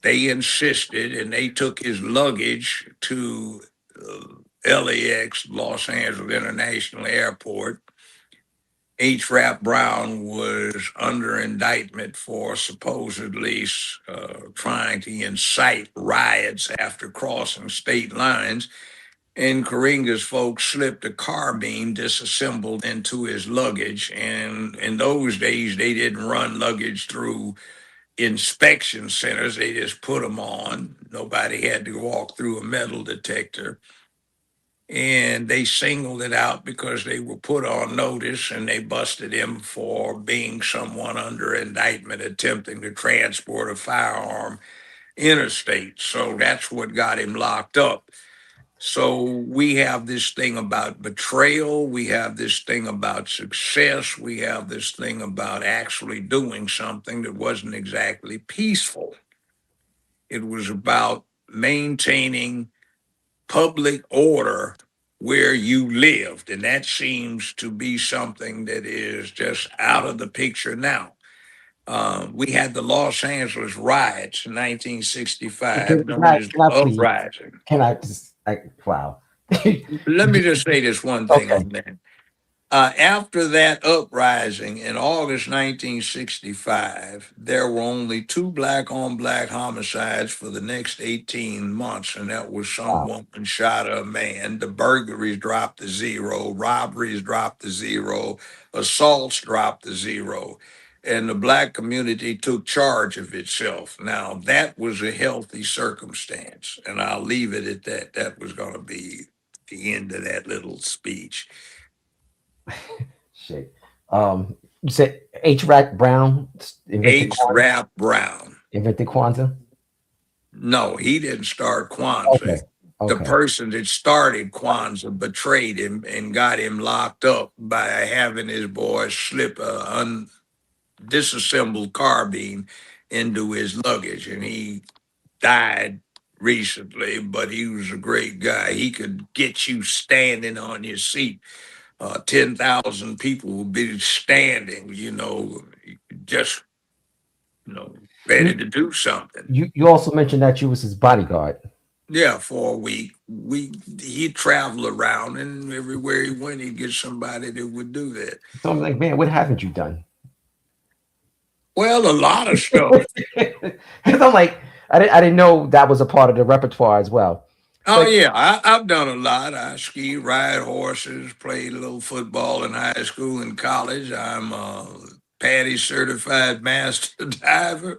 they insisted, and they took his luggage to LAX, Los Angeles International Airport. H. Rap Brown was under indictment for supposedly trying to incite riots after crossing state lines. And Karinga's folks slipped a carbine disassembled into his luggage. And in those days, they didn't run luggage through inspection centers. They just put them on. Nobody had to walk through a metal detector. And they singled it out because they were put on notice, and they busted him for being someone under indictment attempting to transport a firearm interstate. So that's what got him locked up. So we have this thing about betrayal. We have this thing about success. We have this thing about actually doing something that wasn't exactly peaceful. It was about maintaining public order where you lived. And that seems to be something that is just out of the picture now. We had the Los Angeles riots in Can, 1965, can known I, as can I the please? uprising. Can I just like wow? Let me just say this one thing Okay. on that. After that uprising in August 1965, there were only two black on black homicides for the next 18 months, and that was some Wow. woman shot a man. The burglaries dropped to zero, robberies dropped to zero, assaults dropped to zero, and the black community took charge of itself. Now, that was a healthy circumstance, and I'll leave it at that. That was going to be the end of that little speech. Shit. You said H. Rack Brown invented H. Kwanzaa. Rap Brown. Invented Kwanzaa. No, he didn't start Kwanzaa. Okay. The Okay. person that started Kwanzaa betrayed him and got him locked up by having his boys slip a disassembled carbine into his luggage. And he died recently, but he was a great guy. He could get you standing on your seat. 10,000 people would be standing, just, ready You, to do something. you also mentioned that you was his bodyguard. Yeah, for a week. He'd travel around, and everywhere he went, he'd get somebody that would do that. So I'm like, man, what haven't you done? Well, a lot of stuff. Because I'm like, I didn't know that was a part of the repertoire as well. Oh But yeah, I've done a lot. I ski, ride horses, played a little football in high school and college. I'm a PADI certified master diver.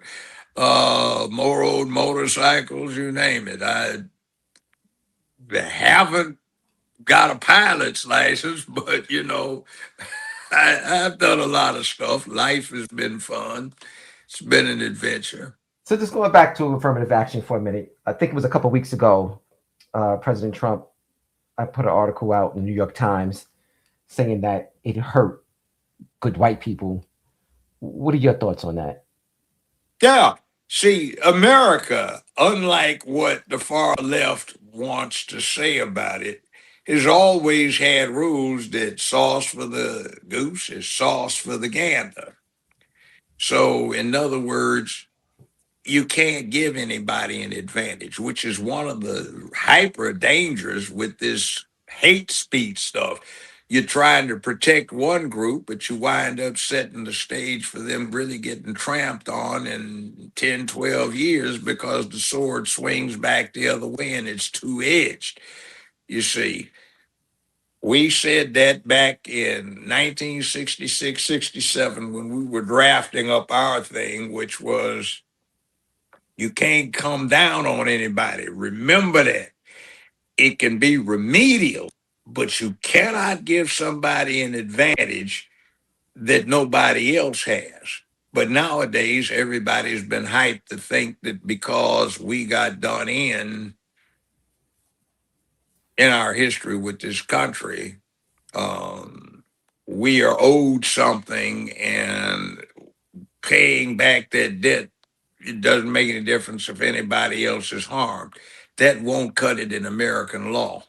More old motorcycles, you name it. I haven't got a pilot's license, but I've done a lot of stuff. Life has been fun. It's been an adventure. so just going back to affirmative action for a minute, I think it was a couple of weeks ago, President Trump, I put an article out in the New York Times saying that it hurt good white people. What are your thoughts on that? Yeah. See, America, unlike what the far left wants to say about it, has always had rules that sauce for the goose is sauce for the gander. So, in other words, you can't give anybody an advantage, which is one of the hyper dangers with this hate speech stuff. You're trying to protect one group, but you wind up setting the stage for them really getting tramped on in 10, 12 years because the sword swings back the other way and it's two edged, you see. We said that back in 1966, 67, when we were drafting up our thing, which was you can't come down on anybody. Remember that. It can be remedial, but you cannot give somebody an advantage that nobody else has. But nowadays, everybody's been hyped to think that because we got done in our history with this country, um, we are owed something, and paying back that debt, it doesn't make any difference if anybody else is harmed. That won't cut it in American law.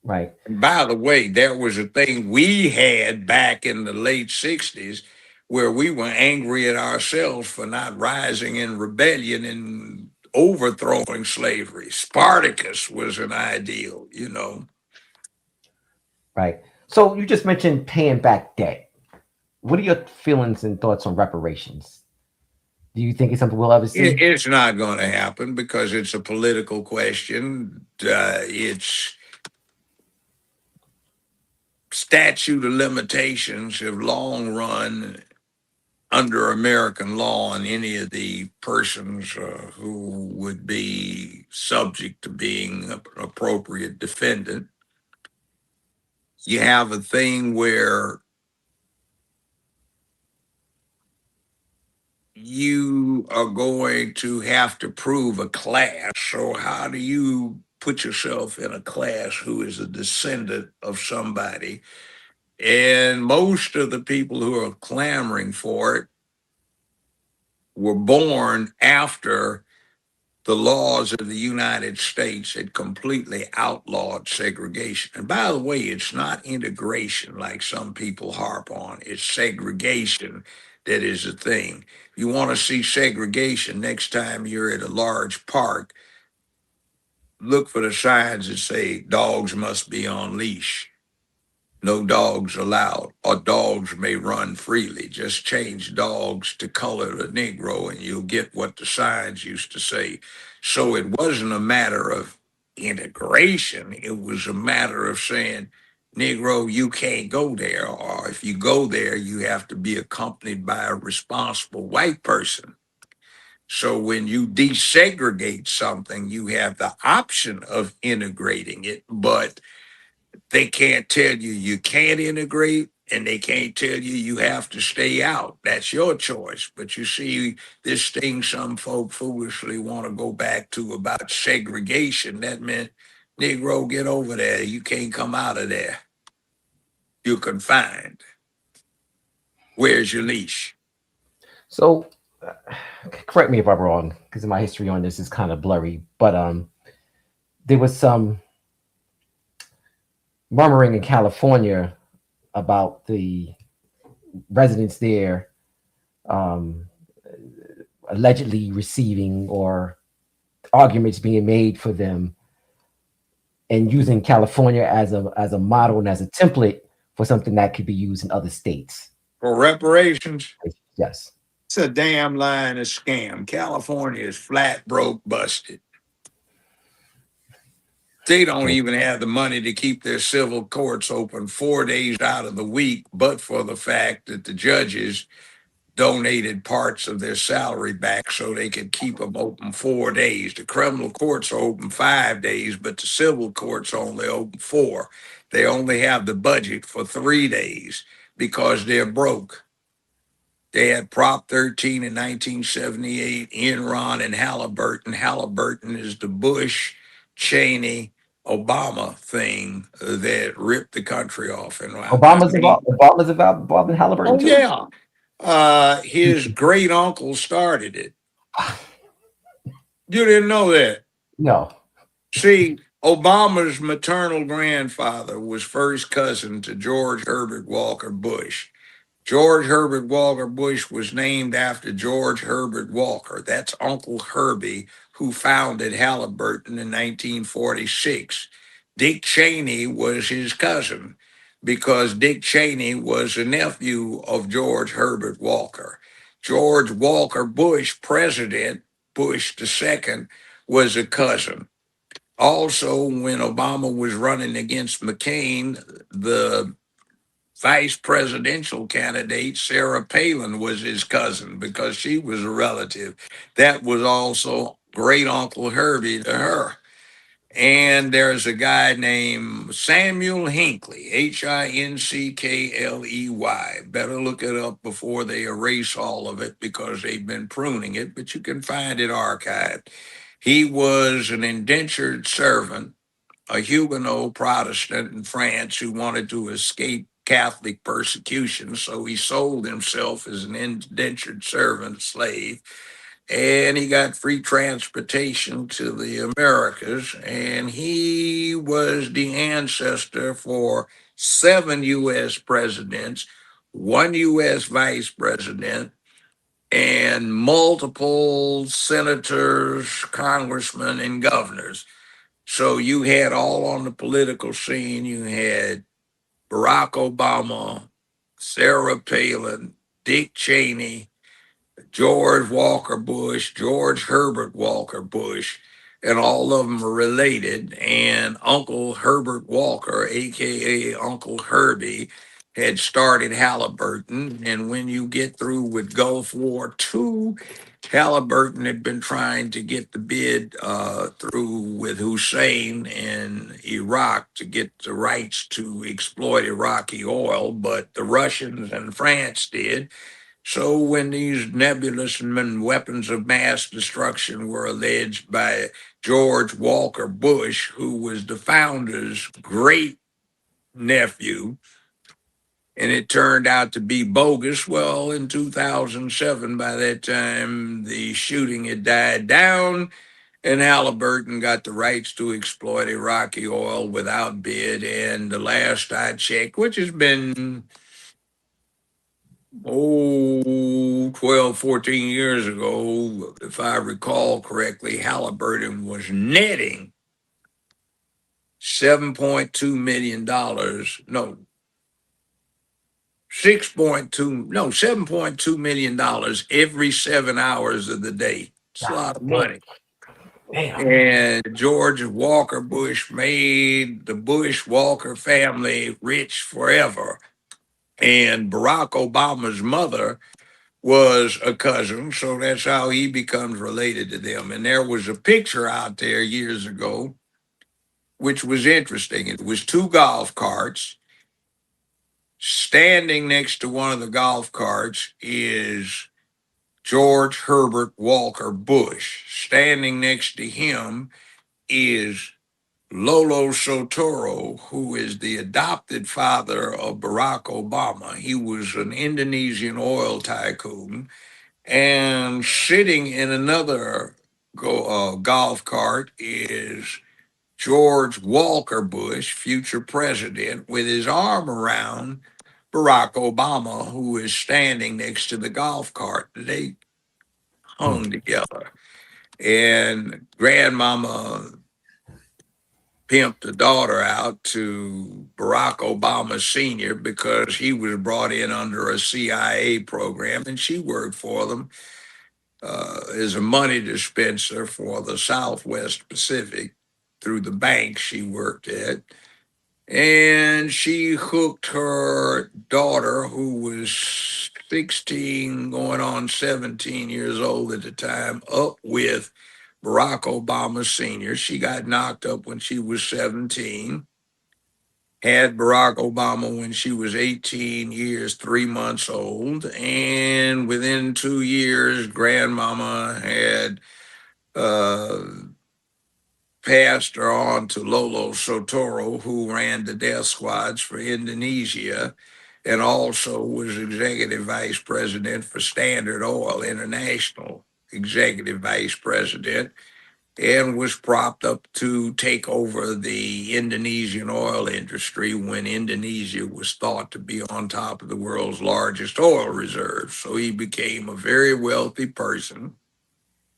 Right. And by the way, there was a thing we had back in the late 60s where we were angry at ourselves for not rising in rebellion and overthrowing slavery. Spartacus was an ideal, you know. Right. So you just mentioned paying back debt. What are your feelings and thoughts on reparations? Do you think it's something we'll ever see? It's not going to happen because it's a political question. It's statute of limitations have long run under American law on any of the persons who would be subject to being an appropriate defendant. You have a thing where you are going to have to prove a class. So, how do you put yourself in a class who is a descendant of somebody? And most of the people who are clamoring for it were born after the laws of the United States had completely outlawed segregation. And by the way, it's not integration like some people harp on, it's segregation that is the thing. If you want to see segregation next time you're at a large park, look for the signs that say dogs must be on leash. No dogs allowed, or dogs may run freely. Just change dogs to color the Negro and you'll get what the signs used to say. So it wasn't a matter of integration. It was a matter of saying, Negro, you can't go there. Or if you go there, you have to be accompanied by a responsible white person. So when you desegregate something, you have the option of integrating it, but they can't tell you you can't integrate, and they can't tell you you have to stay out. That's your choice. But you see, this thing some folk foolishly want to go back to about segregation. That meant, Negro, get over there. You can't come out of there. You're confined. Where's your leash? So, correct me if I'm wrong, because my history on this is kind of blurry. But there was some murmuring in California about the residents there allegedly receiving or arguments being made for them, and using California as a model and as a template for something that could be used in other states. For reparations? Yes. It's a damn lie and a scam. California is flat, broke, busted. They don't even have the money to keep their civil courts open 4 days out of the week, but for the fact that the judges donated parts of their salary back so they could keep them open 4 days. The criminal courts are open 5 days, but the civil courts only open 4. They only have the budget for 3 days because they're broke. They had Prop 13 in 1978, Enron and Halliburton. Halliburton is the Bush, Cheney, Obama thing that ripped the country off. And Obama's involved in Halliburton too. Yeah. His great uncle started it. You didn't know that? No. See, Obama's maternal grandfather was first cousin to George Herbert Walker Bush. George Herbert Walker Bush was named after George Herbert Walker. That's Uncle Herbie, who founded Halliburton in 1946. Dick Cheney was his cousin because Dick Cheney was a nephew of George Herbert Walker. George Walker Bush, President Bush II, was a cousin Also, when Obama was running against McCain, the vice presidential candidate, Sarah Palin, was his cousin because she was a relative. That was also great Uncle Herbie to her. And there's a guy named Samuel Hinckley, Hinkley. Better look it up before they erase all of it because they've been pruning it, but you can find it archived. He was an indentured servant, a Huguenot Protestant in France who wanted to escape Catholic persecution, so he sold himself as an indentured servant, slave, and he got free transportation to the Americas, and he was the ancestor for 7 U.S. presidents, 1 U.S. vice president, and multiple senators, congressmen, and governors. So you had all on the political scene, you had Barack Obama, Sarah Palin, Dick Cheney, George Walker Bush, George Herbert Walker Bush, and all of them are related. And Uncle Herbert Walker, aka Uncle Herbie, had started Halliburton. And when you get through with Gulf War II, Halliburton had been trying to get the bid through with Hussein in Iraq to get the rights to exploit Iraqi oil, but the Russians and France did. So when these nebulous and weapons of mass destruction were alleged by George Walker Bush, who was the founder's great nephew, and it turned out to be bogus, well, in 2007, by that time, the shooting had died down, and Halliburton got the rights to exploit Iraqi oil without bid. And the last I checked, which has been 12, 14 years ago, if I recall correctly, Halliburton was netting $7.2 million. No, 7.2 million dollars every 7 hours of the day. It's a lot of money. Damn. And George Walker Bush made the Bush Walker family rich forever. And Barack Obama's mother was a cousin, so that's how he becomes related to them. And there was a picture out there years ago, which was interesting. It was 2 golf carts. Standing next to one of the golf carts is George Herbert Walker Bush. Standing next to him is Lolo Sotoro, who is the adopted father of Barack Obama. He was an Indonesian oil tycoon. And sitting in another golf cart is George Walker Bush, future president, with his arm around Barack Obama, who is standing next to the golf cart. They hung together. And grandmama pimped the daughter out to Barack Obama Sr. because he was brought in under a CIA program and she worked for them as a money dispenser for the Southwest Pacific through the bank she worked at. And she hooked her daughter, who was 16, going on 17 years old at the time, up with Barack Obama Sr. She got knocked up when she was 17, had Barack Obama when she was 18 years, 3 months old. And within 2 years, grandmama had uh, passed her on to Lolo Sotoro, who ran the death squads for Indonesia and also was executive vice president for Standard Oil International, executive vice president, and was propped up to take over the Indonesian oil industry when Indonesia was thought to be on top of the world's largest oil reserves. So he became a very wealthy person.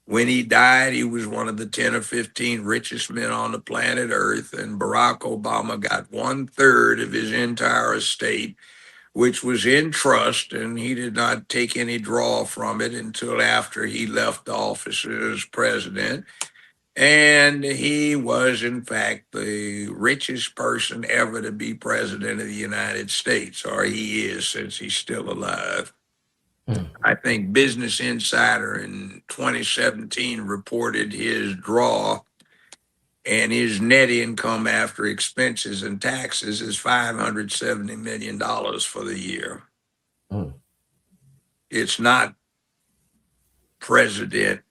When he died, he was one of the 10 or 15 richest men on the planet Earth, and Barack Obama got 1/3 of his entire estate, which was in trust, and he did not take any draw from it until after he left office as president. And he was, in fact, the richest person ever to be president of the United States, or he is since he's still alive. Hmm. I think Business Insider in 2017 reported his draw, and his net income after expenses and taxes is $570 million for the year. Hmm. It's not President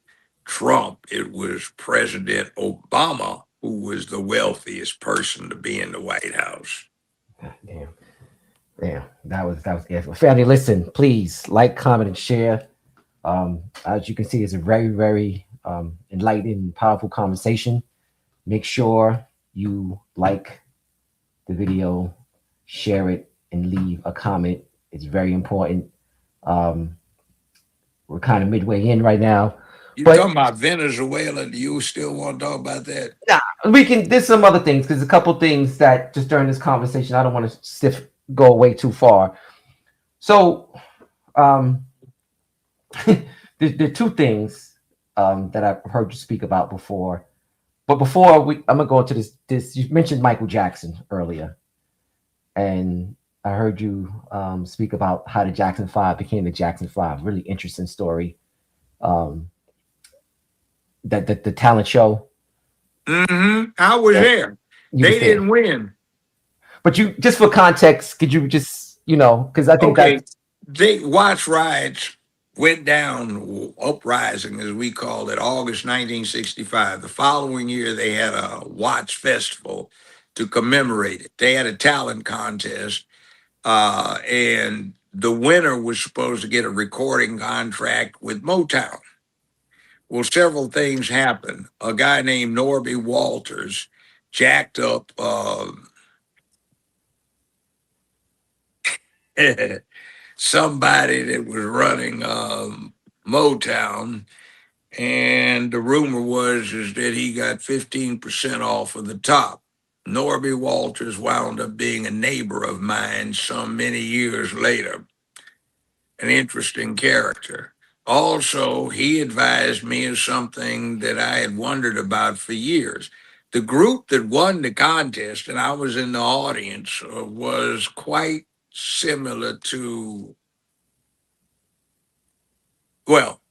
Trump, it was President Obama who was the wealthiest person to be in the White House. God damn. Damn. That was it. Family, listen, please like, comment, and share. As you can see, it's a very, very enlightening, powerful conversation. Make sure you like the video, share it, and leave a comment. It's very important. Um, we're kind of midway in right now, You but talking about Venezuela? Do you still want to talk about that? nah, we can. There's some other things because a couple things that just during this conversation, I don't want to go away too far. So, um, there are two things that I've heard you speak about before. But before I'm gonna go into this. You mentioned Michael Jackson earlier, and I heard you speak about how the Jackson Five became the Jackson Five. Really interesting story. Um, that the talent show. Mm-hmm. I was Yeah, there. you was They there, didn't win. but you just for context, could you just because I think Okay, that they Watts riots went down, uprising as we called it, August 1965. The following year, they had a Watts Festival to commemorate it. They had a talent contest, and the winner was supposed to get a recording contract with Motown. Well, several things happened. A guy named Norby Walters jacked up somebody that was running Motown, and the rumor was is that he got 15% off of the top. Norby Walters wound up being a neighbor of mine some many years later, an interesting character. Also, he advised me of something that I had wondered about for years. The group that won the contest, and I was in the audience, was quite similar to, well,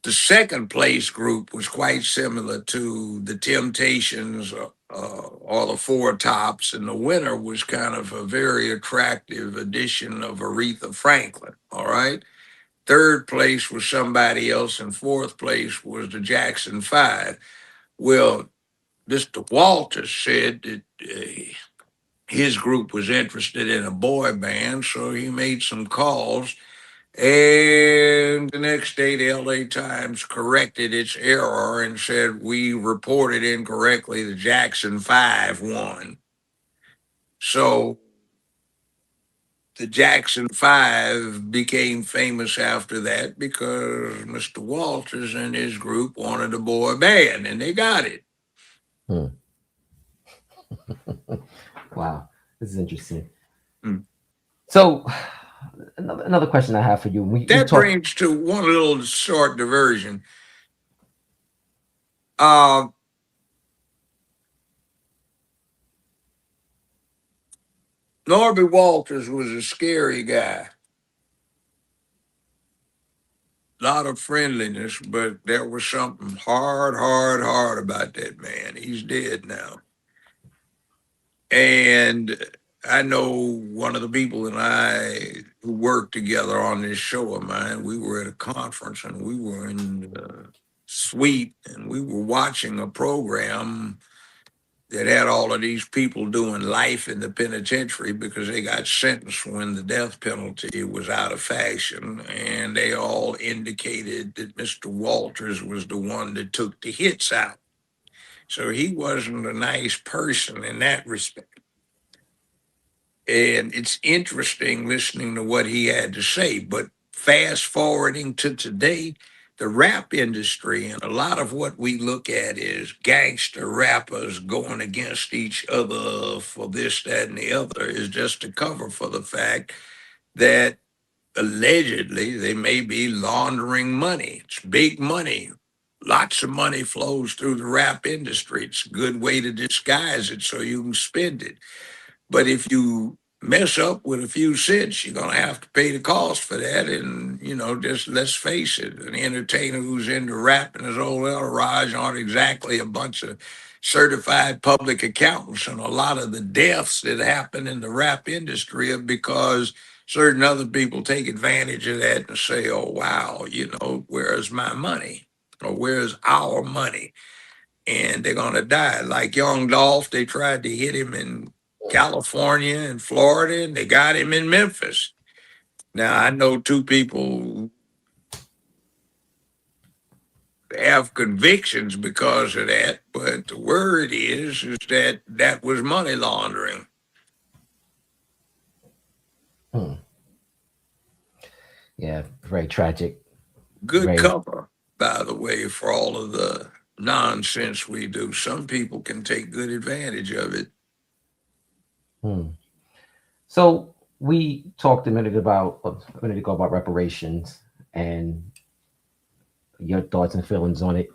the second place group was quite similar to the Temptations or the Four Tops, and the winner was kind of a very attractive edition of Aretha Franklin. All right. Third place was somebody else, and fourth place was the Jackson Five. Well, Mr. Walters said that his group was interested in a boy band, so he made some calls. And the next day, the LA Times corrected its error and said, "We reported incorrectly. The Jackson Five won." So the Jackson Five became famous after that because Mr. Walters and his group wanted a boy band, and they got it. hmm. Wow, this is interesting. Hmm. So another question I have for you. We That talk. brings to one little short diversion. Uh, Norby Walters was a scary guy. Lot of friendliness, but there was something hard about that man. He's dead now. And I know one of the people and I who worked together on this show of mine, we were at a conference and we were in the suite and we were watching a program that had all of these people doing life in the penitentiary because they got sentenced when the death penalty was out of fashion. And they all indicated that Mr. Walters was the one that took the hits out. So he wasn't a nice person in that respect. And it's interesting listening to what he had to say. But fast forwarding to today, the rap industry and a lot of what we look at is gangster rappers going against each other for this, that, and the other is just a cover for the fact that allegedly they may be laundering money. It's big money lots of money flows through the rap industry. It's a good way to disguise it so you can spend it. But if you mess up with a few cents, you're gonna have to pay the cost for that. And just let's face it, an entertainer who's into rap and his old entourage aren't exactly a bunch of certified public accountants. And a lot of the deaths that happen in the rap industry are because certain other people take advantage of that and say, "Oh wow, where's my money? Or where's our money?" And they're gonna die. Like Young Dolph, they tried to hit him in California and Florida, and they got him in Memphis. Now I know two people who have convictions because of that, but the word is that that was money laundering. Hmm. Yeah, very tragic. Good Very. cover, by the way, for all of the nonsense we do. Some people can take good advantage of it. Hmm. So we talked a minute ago about reparations and your thoughts and feelings on it.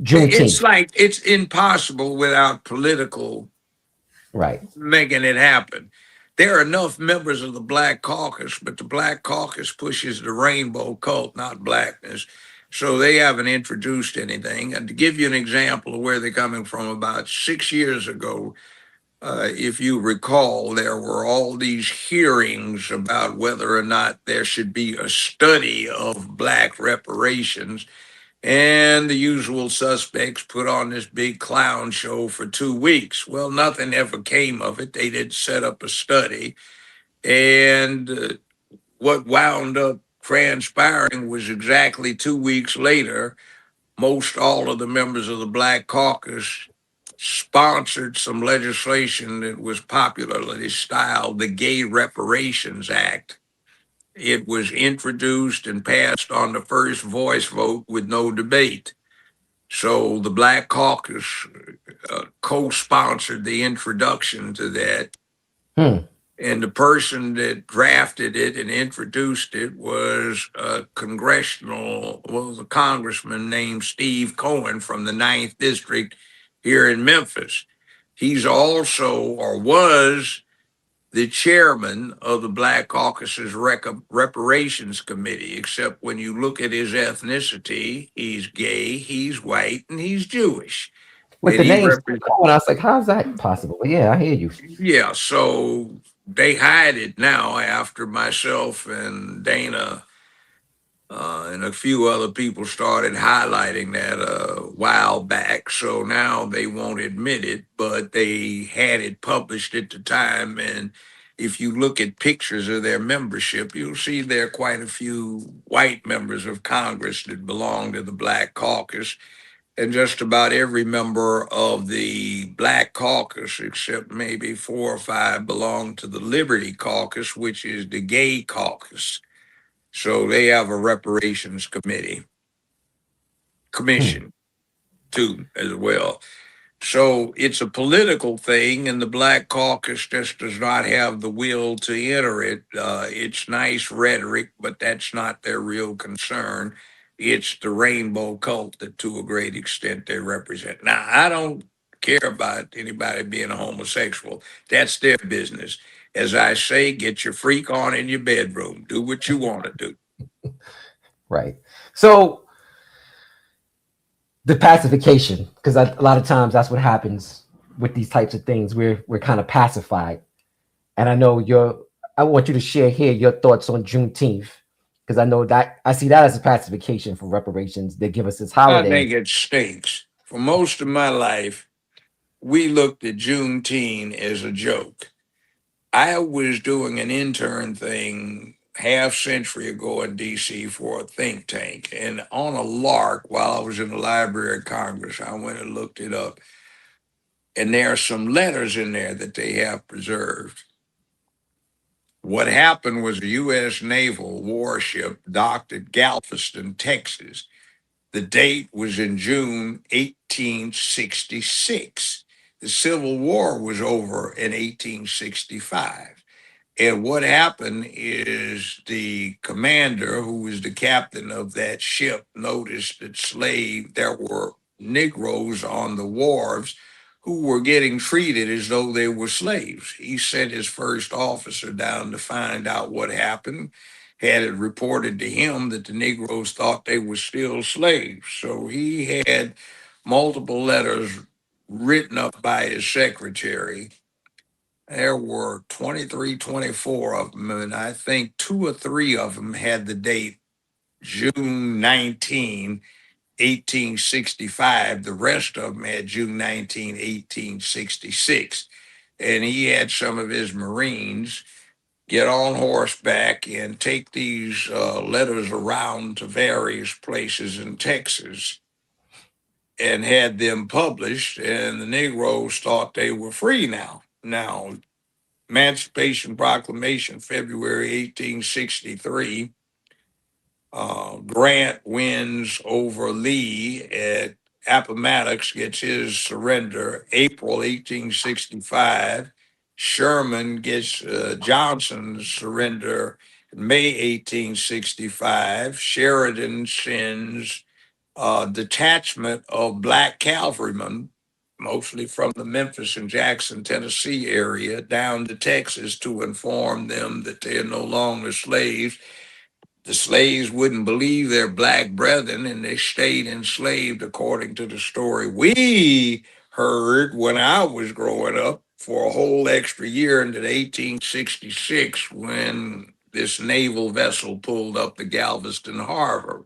It's Juneteenth, like it's impossible without political right? making it happen. There are enough members of the Black Caucus, but the Black Caucus pushes the rainbow cult, not blackness. So they haven't introduced anything. And to give you an example of where they're coming from, about 6 years ago, if you recall, there were all these hearings about whether or not there should be a study of Black reparations. And the usual suspects put on this big clown show for 2 weeks. Well, nothing ever came of it. They did set up a study. And what wound up transpiring was exactly 2 weeks later, most all of the members of the Black Caucus sponsored some legislation that was popularly styled the Gay Reparations Act. It was introduced and passed on the first voice vote with no debate. So the Black Caucus co-sponsored the introduction to that. Hmm. And the person that drafted it and introduced it was a congressman named Steve Cohen from the Ninth District here in Memphis. He's also, or was, the chairman of the Black Caucus's Reparations Committee, except when you look at his ethnicity, he's gay, he's white, and he's Jewish. With And the he names, represents, I was like, how's that possible? But yeah, I hear you. yeah, so they hide it now after myself and Dana and a few other people started highlighting that a while back. So now they won't admit it, but they had it published at the time. And if you look at pictures of their membership, you'll see there are quite a few white members of Congress that belong to the Black Caucus. And just about every member of the Black Caucus, except maybe 4 or 5, belong to the Liberty Caucus, which is the gay caucus. So they have a reparations Hmm. commission too, as well. So it's a political thing, and the Black Caucus just does not have the will to enter it. It's nice rhetoric, but that's not their real concern. It's the rainbow cult that, to a great extent, they represent. Now, I don't care about anybody being a homosexual. That's their business. As I say, get your freak on in your bedroom. Do what you want to do. Right. So the pacification, because a lot of times that's what happens with these types of things. We're kind of pacified, and I know I want you to share here your thoughts on Juneteenth, because I know that I see that as a pacification for reparations. They give us this I holiday. think it stinks. For most of my life, we looked at Juneteenth as a joke. I was doing an intern thing half century ago in DC for a think tank. And on a lark, while I was in the Library of Congress, I went and looked it up. And there are some letters in there that they have preserved. What happened was a U.S. naval warship docked at Galveston, Texas. The date was in June 1866. The Civil War was over in 1865. And what happened is the commander, who was the captain of that ship, noticed that there were Negroes on the wharves who were getting treated as though they were slaves. He sent his first officer down to find out what happened, had it reported to him that the Negroes thought they were still slaves. So he had multiple letters written up by his secretary. There were 23, 24 of them, and I think two or three of them had the date June 19, 1865. The rest of them had June 19, 1866. And he had some of his Marines get on horseback and take these letters around to various places in Texas and had them published, and the Negroes thought they were free now. Now, Emancipation Proclamation, February 1863. Grant wins over Lee at Appomattox, gets his surrender. April 1865. Sherman gets Johnson's surrender May 1865. Sheridan sends a detachment of black cavalrymen, mostly from the Memphis and Jackson, Tennessee area, down to Texas to inform them that they are no longer slaves. The slaves wouldn't believe their black brethren, and they stayed enslaved, according to the story we heard when I was growing up, for a whole extra year into 1866, when this naval vessel pulled up the Galveston Harbor.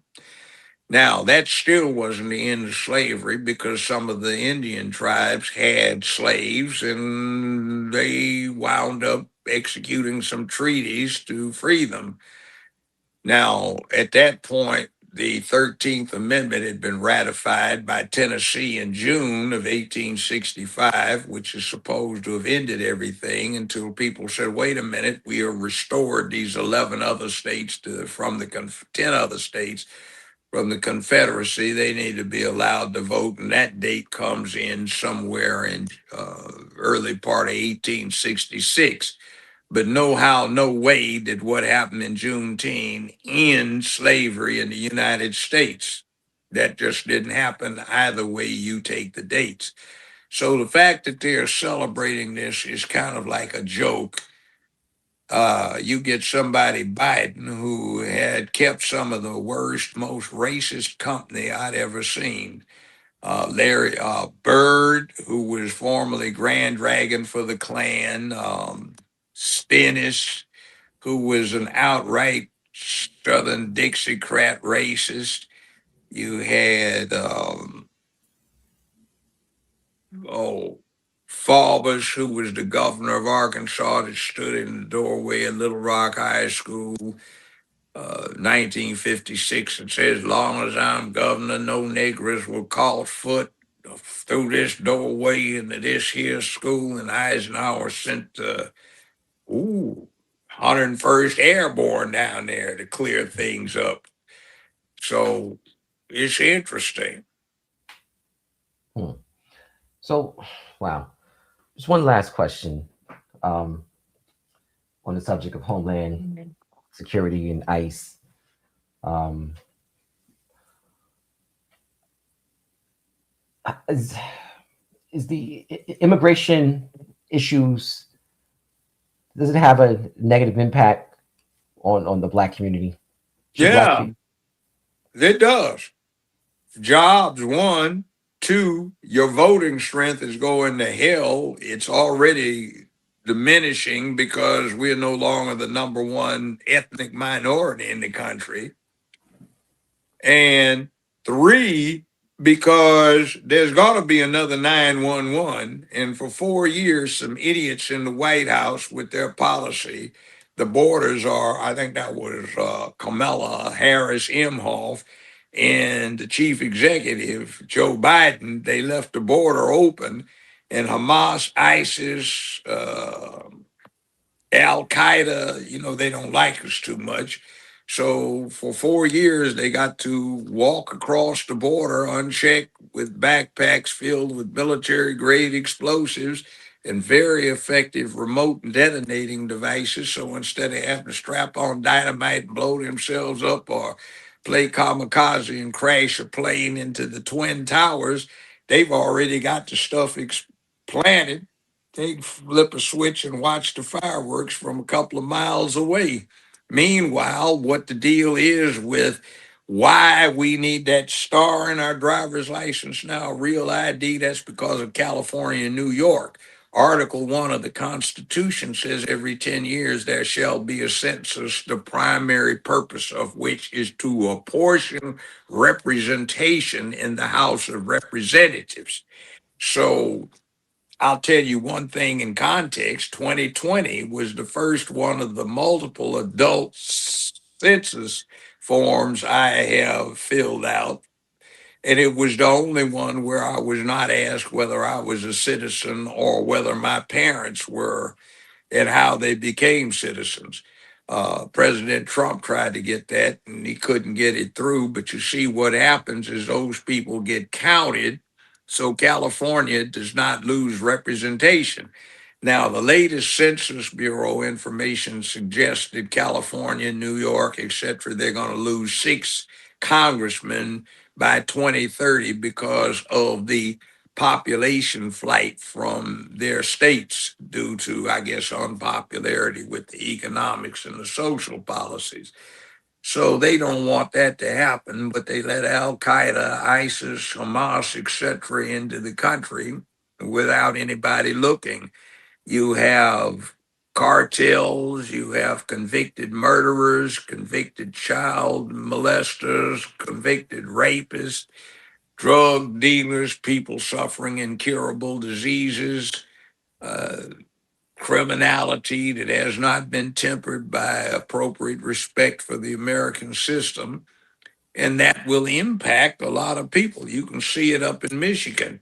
Now, that still wasn't the end of slavery, because some of the Indian tribes had slaves and they wound up executing some treaties to free them. Now, at that point, the 13th Amendment had been ratified by Tennessee in June of 1865, which is supposed to have ended everything, until people said, wait a minute, we have restored these 11 other states from the 10 other states from the Confederacy. They need to be allowed to vote, and that date comes in somewhere in early part of 1866. But no how, no way did what happened in Juneteenth end slavery in the United States. That just didn't happen either way you take the dates. So the fact that they're celebrating this is kind of like a joke. You get somebody, Biden, who had kept some of the worst, most racist company I'd ever seen. Larry Byrd, who was formerly Grand Dragon for the Klan, Stennis, who was an outright Southern Dixiecrat racist. You had, Faubus, who was the governor of Arkansas, that stood in the doorway of Little Rock High School, 1956, and said, as long as I'm governor, no Negroes will call foot through this doorway into this here school. And Eisenhower sent the 101st Airborne down there to clear things up. So it's interesting. So, wow. Just one last question on the subject of Homeland Security and ICE. Is the immigration issues, does it have a negative impact on the Black community? Yeah, it does. Jobs, one. Two, your voting strength is going to hell. It's already diminishing because we're no longer the number one ethnic minority in the country. And three, because there's got to be another 911. And for 4 years, some idiots in the White House with their policy, the borders are, I think that was Kamala Harris Imhoff, and the chief executive, Joe Biden, they left the border open, and Hamas, ISIS, Al Qaeda, they don't like us too much. So for 4 years, they got to walk across the border unchecked with backpacks filled with military grade explosives and very effective remote detonating devices. So instead of having to strap on dynamite and blow themselves up or play kamikaze and crash a plane into the Twin Towers, they've already got the stuff planted. They can flip a switch and watch the fireworks from a couple of miles away. Meanwhile, what the deal is with why we need that star in our driver's license now, real ID, that's because of California and New York. Article 1 of the Constitution says every 10 years there shall be a census, the primary purpose of which is to apportion representation in the House of Representatives. So I'll tell you one thing in context. 2020 was the first one of the multiple adult census forms I have filled out. And it was the only one where I was not asked whether I was a citizen or whether my parents were and how they became citizens. President Trump tried to get that and he couldn't get it through. But you see, what happens is those people get counted. So California does not lose representation. Now, the latest Census Bureau information suggests that California, New York, et cetera, they're going to lose 6 congressmen by 2030 because of the population flight from their states due to, I guess, unpopularity with the economics and the social policies. So they don't want that to happen, but they let Al Qaeda, ISIS, Hamas, etc., into the country without anybody looking. You have cartels, you have convicted murderers, convicted child molesters, convicted rapists, drug dealers, people suffering incurable diseases, uh, criminality that has not been tempered by appropriate respect for the American system. And that will impact a lot of people. You can see it up in Michigan,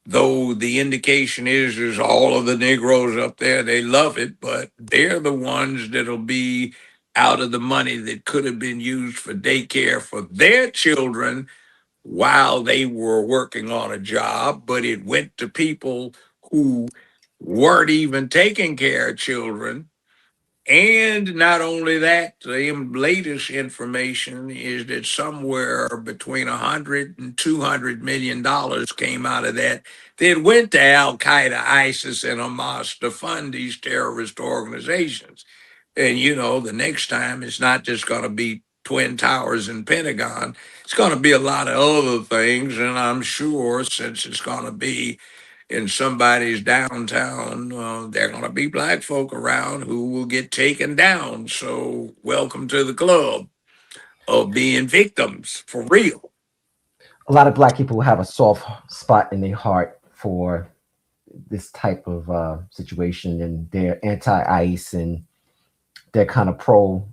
though the indication is all of the Negroes up there, they love it, but they're the ones that'll be out of the money that could have been used for daycare for their children while they were working on a job, but it went to people who weren't even taking care of children. And not only that, the latest information is that somewhere between 100 and 200 million dollars came out of that that went to Al Qaeda, ISIS, and Hamas to fund these terrorist organizations. And you know, the next time it's not just going to be Twin Towers and Pentagon, it's going to be a lot of other things. And I'm sure since it's going to be in somebody's downtown, there are going to be black folk around who will get taken down. So, welcome to the club of being victims for real. A lot of black people have a soft spot in their heart for this type of situation, and they're anti-ICE and they're kind of pro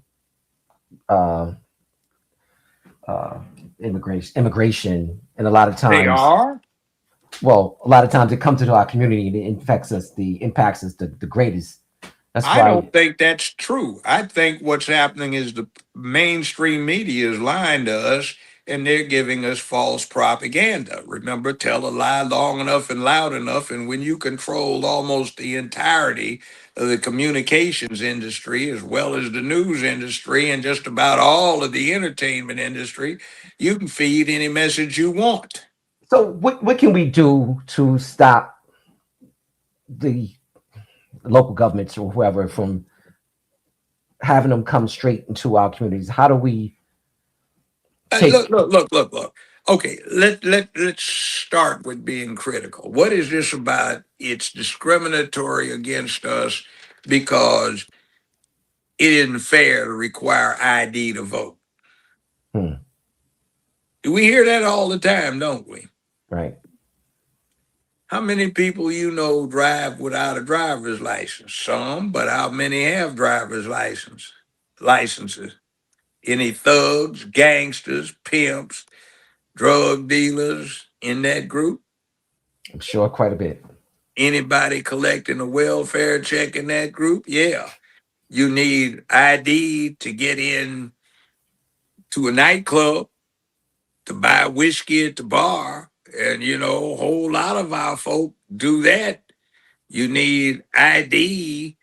immigration, and a lot of They times, are. well, a lot of times it comes to our community and it impacts us the greatest. That's I why. don't think that's true. I think what's happening is the mainstream media is lying to us and they're giving us false propaganda. Remember, tell a lie long enough and loud enough, and when you control almost the entirety of the communications industry, as well as the news industry, and just about all of the entertainment industry, you can feed any message you want. So what can we do to stop the local governments or whoever from having them come straight into our communities? How do we take? Look. Okay, let's start with being critical. What is this about? It's discriminatory against us because it isn't fair to require ID to vote. Hmm, We hear that all the time, don't we? right. How many people you know drive without a driver's license? Some, but how many have licenses? Any thugs, gangsters, pimps, drug dealers in that group? I'm sure quite a bit. Anybody collecting a welfare check in that group? Yeah. You need ID to get in to a nightclub, to buy whiskey at the bar. And, you know, a whole lot of our folk do that You need ID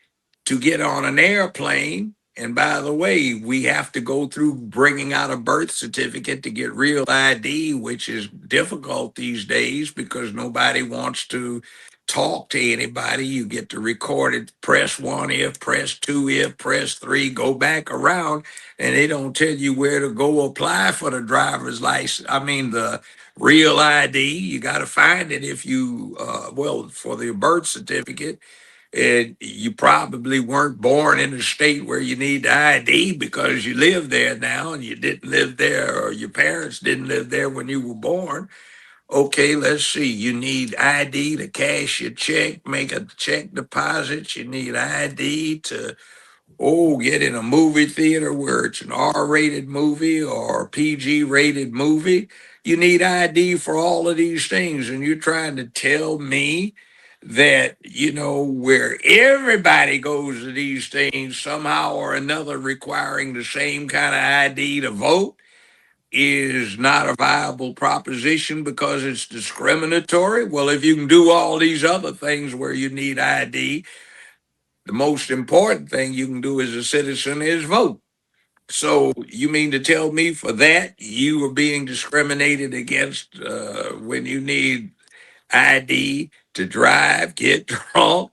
to get on an airplane. And by the way, we have to go through bringing out a birth certificate to get real ID, which is difficult these days because nobody wants to talk to anybody. You get to record it, press one if, press two if, press three, go back around, and they don't tell you where to go apply for the driver's license. I mean, the real ID. You got to find it if you, well, for the birth certificate. And you probably weren't born in a state where you need the ID because you live there now and you didn't live there, or your parents didn't live there when you were born. Okay, let's see. You need ID to cash your check, make a check deposit. You need ID to get in a movie theater where it's an R-rated movie or a PG-rated movie. You need ID for all of these things, and you're trying to tell me that, where everybody goes to these things somehow or another requiring the same kind of ID to vote is not a viable proposition because it's discriminatory. Well, if you can do all these other things where you need ID, the most important thing you can do as a citizen is vote. So you mean to tell me for that you are being discriminated against when you need ID to drive, get drunk,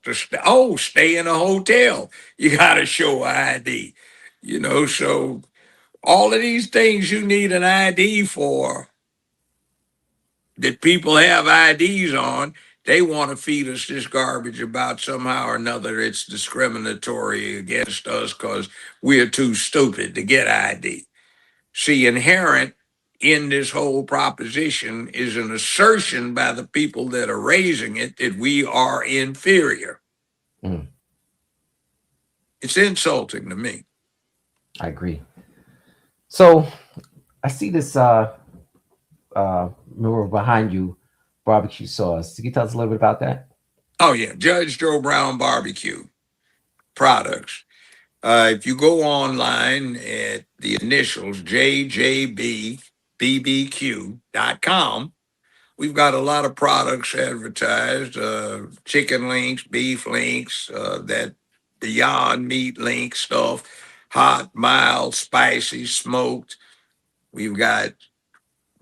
stay in a hotel? You got to show ID. So all of these things you need an ID for that people have IDs on, they want to feed us this garbage about somehow or another it's discriminatory against us because we're too stupid to get ID. See, inherent in this whole proposition is an assertion by the people that are raising it that we are inferior. Mm, It's insulting to me. I agree. So I see this mirror behind you, barbecue sauce. Can you tell us a little bit about that? Oh, yeah, Judge Joe Brown barbecue products. If you go online at the initials jjbbbq.com, we've got a lot of products advertised, chicken links, beef links, that Beyond Meat link stuff, hot, mild, spicy, smoked. We've got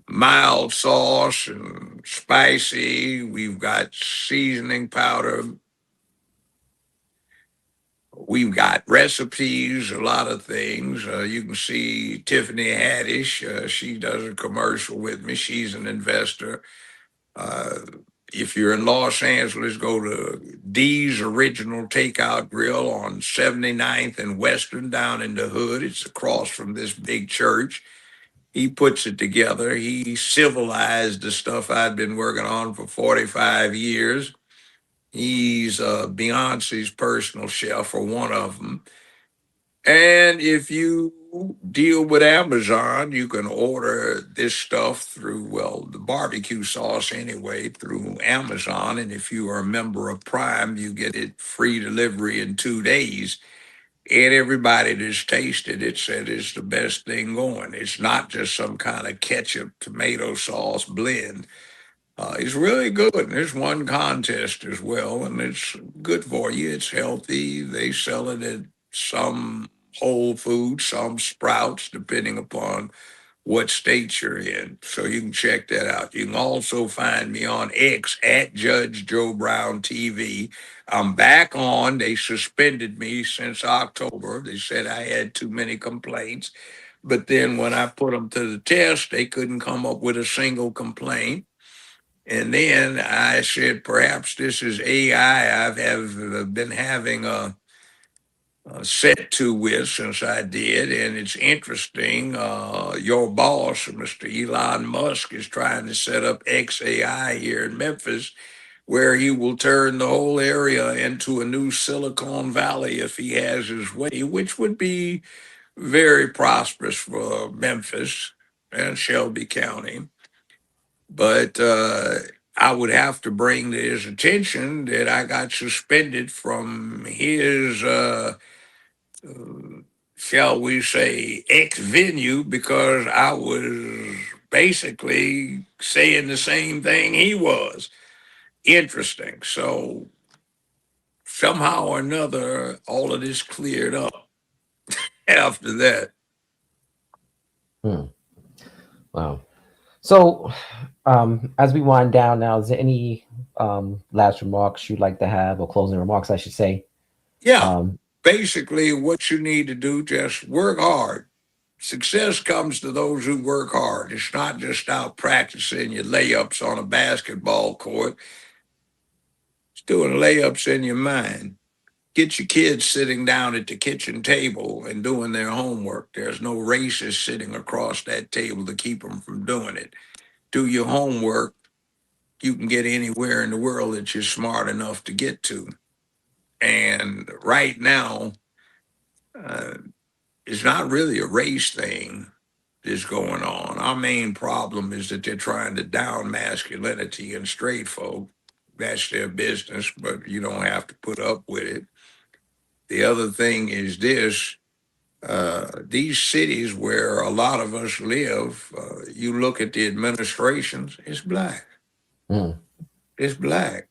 mild sauce and spicy. We've got seasoning powder. We've got recipes, a lot of things. You can see Tiffany Haddish. She does a commercial with me. She's an investor. Uh, if you're in Los Angeles, go to D's Original Takeout Grill on 79th and Western down in the hood. It's across from this big church. He puts it together. He civilized the stuff I'd been working on for 45 years. He's Beyonce's personal chef, or one of them. And if you deal with Amazon, you can order this stuff through, well, the barbecue sauce anyway, through Amazon. And if you are a member of Prime, you get it free delivery in 2 days. And everybody that's tasted it said it's the best thing going. It's not just some kind of ketchup, tomato sauce blend. It's really good. And there's one contest as well, and it's good for you. It's healthy. They sell it at some Whole Foods, some Sprouts, depending upon what state you're in. So you can check that out. You can also find me on X at Judge Joe Brown TV. I'm back on. They suspended me since October. They said I had too many complaints. But then when I put them to the test, they couldn't come up with a single complaint. And then I said, perhaps this is AI. I've been having a set to with since I did, and it's interesting. Your boss, Mr. Elon Musk, is trying to set up XAI here in Memphis, where he will turn the whole area into a new Silicon Valley if he has his way, which would be very prosperous for Memphis and Shelby County. But I would have to bring to his attention that I got suspended from his, shall we say, ex venue because I was basically saying the same thing he was. Interesting. So somehow or another, all of this cleared up after that. Hmm. Wow. So, as we wind down now, is there any last remarks you'd like to have, or closing remarks, I should say? Yeah, Um, basically, what you need to do, just work hard. Success comes to those who work hard. It's not just out practicing your layups on a basketball court. It's doing layups in your mind. Get your kids sitting down at the kitchen table and doing their homework. There's no racist sitting across that table to keep them from doing it. Do your homework. You can get anywhere in the world that you're smart enough to get to. And right now, uh, it's not really a race thing that's going on. Our main problem is that they're trying to down masculinity in straight folk. That's their business, but you don't have to put up with it. The other thing is this: these cities where a lot of us live, you look at the administrations, it's black. mm, It's black.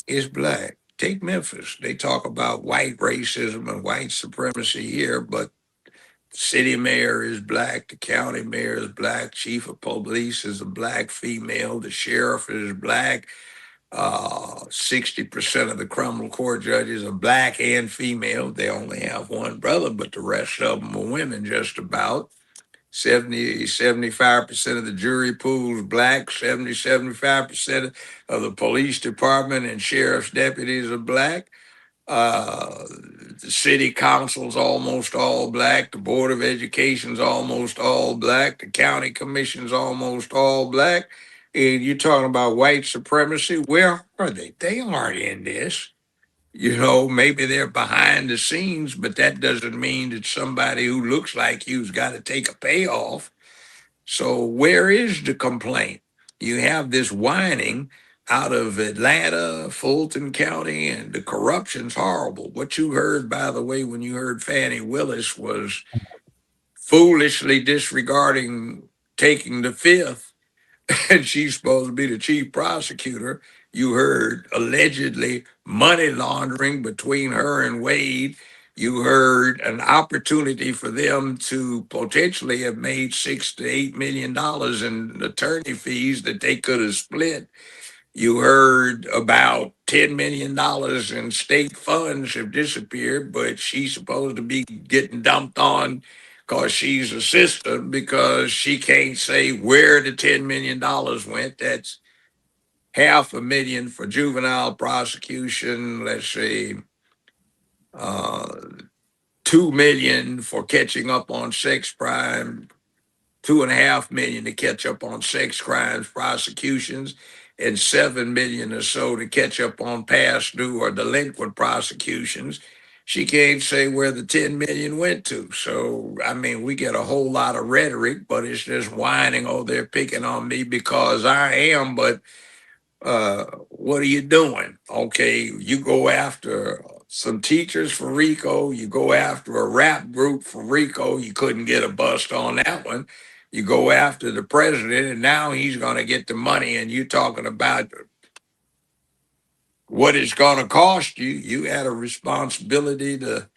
It's black. Take Memphis. They talk about white racism and white supremacy here, but the city mayor is black, the county mayor is black, chief of police is a black female, the sheriff is black. 60% of the criminal court judges are black and female. They only have one brother, but the rest of them are women, just about. 75% of the jury pool is black. 75% of the police department and sheriff's deputies are black. Uh, the city council's almost all black. The board of education's almost all black. The county commission's almost all black. And you're talking about white supremacy. Where are they? They aren't in this. You know, maybe they're behind the scenes, but that doesn't mean that somebody who looks like you's got to take a payoff. So where is the complaint? You have this whining out of Atlanta, Fulton County, and the corruption's horrible. What you heard, by the way, when you heard Fannie Willis was foolishly disregarding taking the fifth, and she's supposed to be the chief prosecutor. You heard allegedly money laundering between her and Wade. You heard an opportunity for them to potentially have made $6 to $8 million in attorney fees that they could have split. You heard about $10 million in state funds have disappeared, but she's supposed to be getting dumped on because she's a sister because she can't say where the $10 million went. That's $500,000 for juvenile prosecution. Let's say uh, 2 million for catching up on sex crime, 2.5 million to catch up on sex crimes prosecutions, and 7 million or so to catch up on past due or delinquent prosecutions. She can't say where the 10 million went to. So, I mean, we get a whole lot of rhetoric, but it's just whining, oh, they're picking on me because I am, but what are you doing? Okay, you go after some teachers for RICO, you go after a rap group for RICO, you couldn't get a bust on that one. You go after the president, and now he's going to get the money, and you talking about what it's going to cost you. You had a responsibility to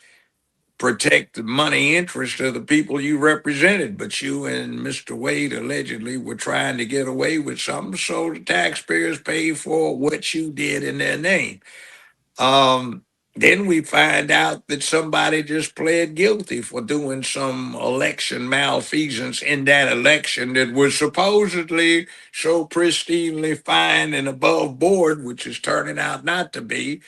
protect the money interest of the people you represented, but you and Mr. Wade allegedly were trying to get away with something, so the taxpayers pay for what you did in their name. Then we find out that somebody just pled guilty for doing some election malfeasance in that election that was supposedly so pristinely fine and above board, which is turning out not to be.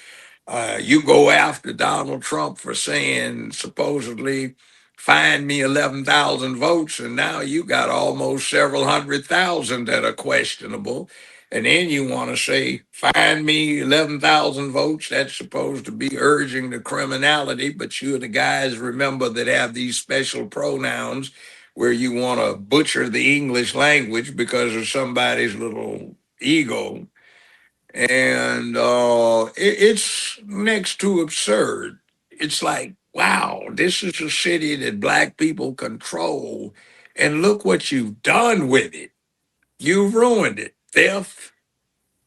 You go after Donald Trump for saying supposedly find me 11,000 votes, and now you got almost several 100,000 that are questionable. And then you want to say find me 11,000 votes. That's supposed to be urging the criminality, but you're the guys, remember, that have these special pronouns where you want to butcher the English language because of somebody's little ego, and it's next to absurd. It's like, wow, this is a city that black people control, and look what you've done with it. You've ruined it. Theft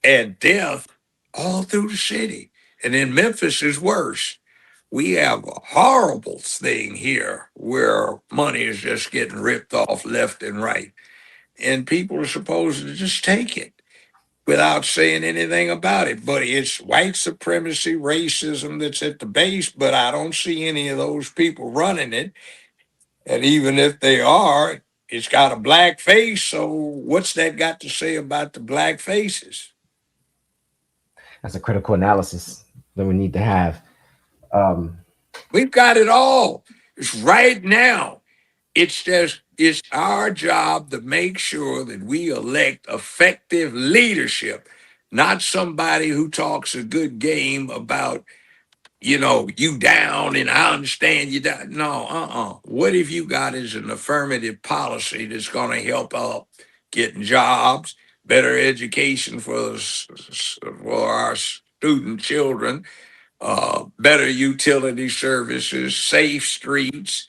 and death all through the city. And in Memphis is worse. We have a horrible thing here where money is just getting ripped off left and right. And people are supposed to just take it without saying anything about it. But it's white supremacy, racism that's at the base, but I don't see any of those people running it. And even if they are, it's got a black face. So what's that got to say about the black faces? That's a critical analysis that we need to have. We've got it all. It's right now. It's our job to make sure that we elect effective leadership, not somebody who talks a good game about, you down and I understand you down. No, What if you got is an affirmative policy that's going to help out getting jobs, better education for our student children, better utility services, safe streets,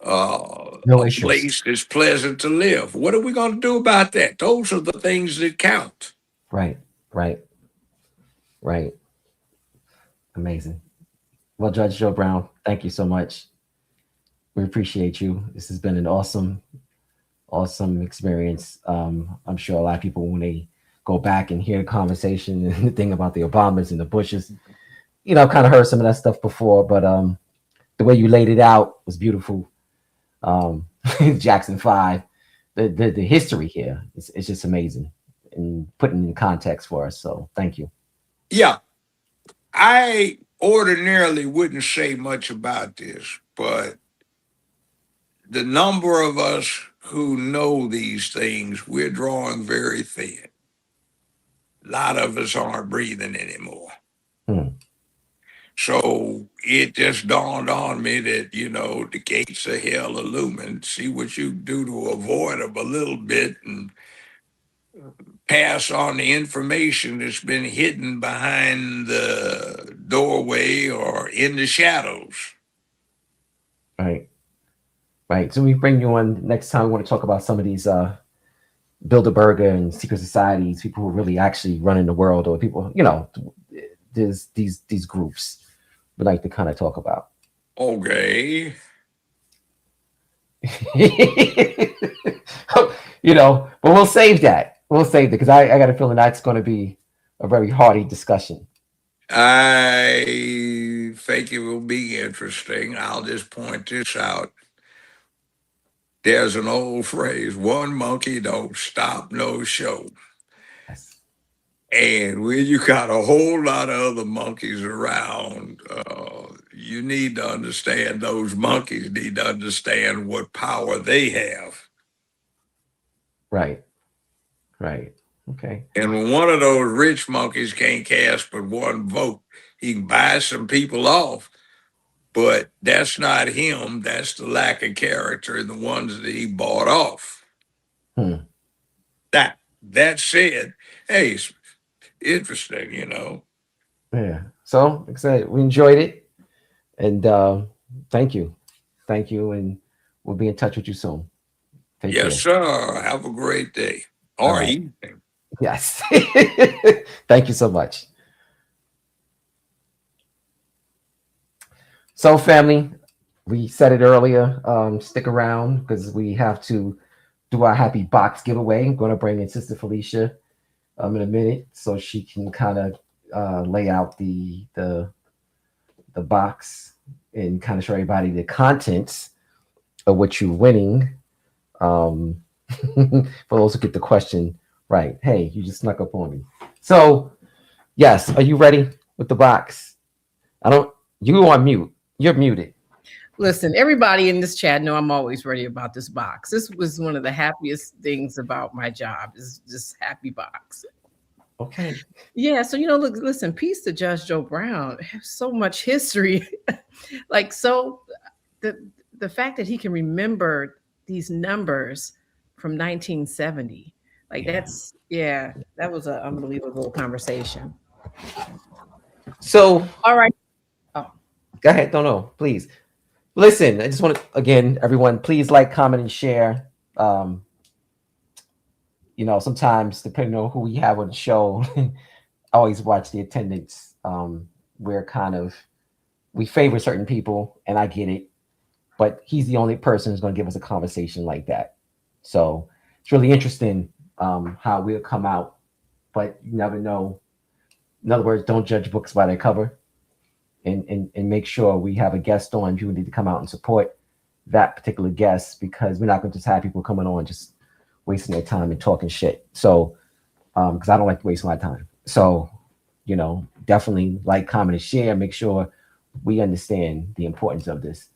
No a issues. place that's pleasant to live. What are we going to do about that? Those are the things that count. Right, right, right. Amazing. Well, Judge Joe Brown, thank you so much. We appreciate you. This has been an awesome experience. I'm sure a lot of people, when they go back and hear the conversation and the thing about the Obamas and the Bushes, kind of heard some of that stuff before, but the way you laid it out was beautiful. Jackson 5, the history here is just amazing and putting in context for us. So thank you. Yeah, I ordinarily wouldn't say much about this, but the number of us who know these things, we're drawing very thin. A lot of us aren't breathing anymore. So it just dawned on me that, the gates of hell are looming. See what you do to avoid them a little bit and pass on the information that's been hidden behind the doorway or in the shadows. Right. Right. So we bring you on next time. We want to talk about some of these Bilderberger and secret societies, people who are really actually running the world, or people, there's these groups we like to kind of talk about. Okay. But we'll save that. We'll save it because I got a feeling that's going to be a very hearty discussion. I think it will be interesting. I'll just point this out. There's an old phrase, one monkey don't stop no show. Yes. And when you got a whole lot of other monkeys around, you need to understand those monkeys need to understand what power they have. Right. Right. Okay. And when one of those rich monkeys can't cast but one vote, he can buy some people off. But that's not him. That's the lack of character in the ones that he bought off. That said, hey, it's interesting, Yeah. So, like I said, we enjoyed it. And thank you. Thank you. And we'll be in touch with you soon. Take care. Sir. Have a great day or evening. Yes. Thank you so much. So, family, we said it earlier. Stick around because we have to do our happy box giveaway. I'm going to bring in Sister Felicia in a minute so she can kind of lay out the box and kind of show everybody the contents of what you're winning. For those who get the question right. Hey, you just snuck up on me. So, yes, are you ready with the box? You on mute. You're muted. Listen, everybody in this chat know I'm always ready about this box. This was one of the happiest things about my job is this happy box. Okay. Yeah. So, look, listen, peace to Judge Joe Brown. So much history. The fact that he can remember these numbers from 1970, that was an unbelievable conversation. So, all right. Oh, go ahead. No, please. Listen, I just want to, again, everyone, please like, comment, and share. Sometimes depending on who we have on the show, I always watch the attendance. we favor certain people, and I get it, but he's the only person who's going to give us a conversation like that. So it's really interesting how we'll come out, but you never know. In other words, don't judge books by their cover, and make sure we have a guest on. You need to come out and support that particular guest, because we're not going to just have people coming on just wasting their time and talking shit. So, because I don't like to waste my time. So, definitely like, comment, and share. Make sure we understand the importance of this.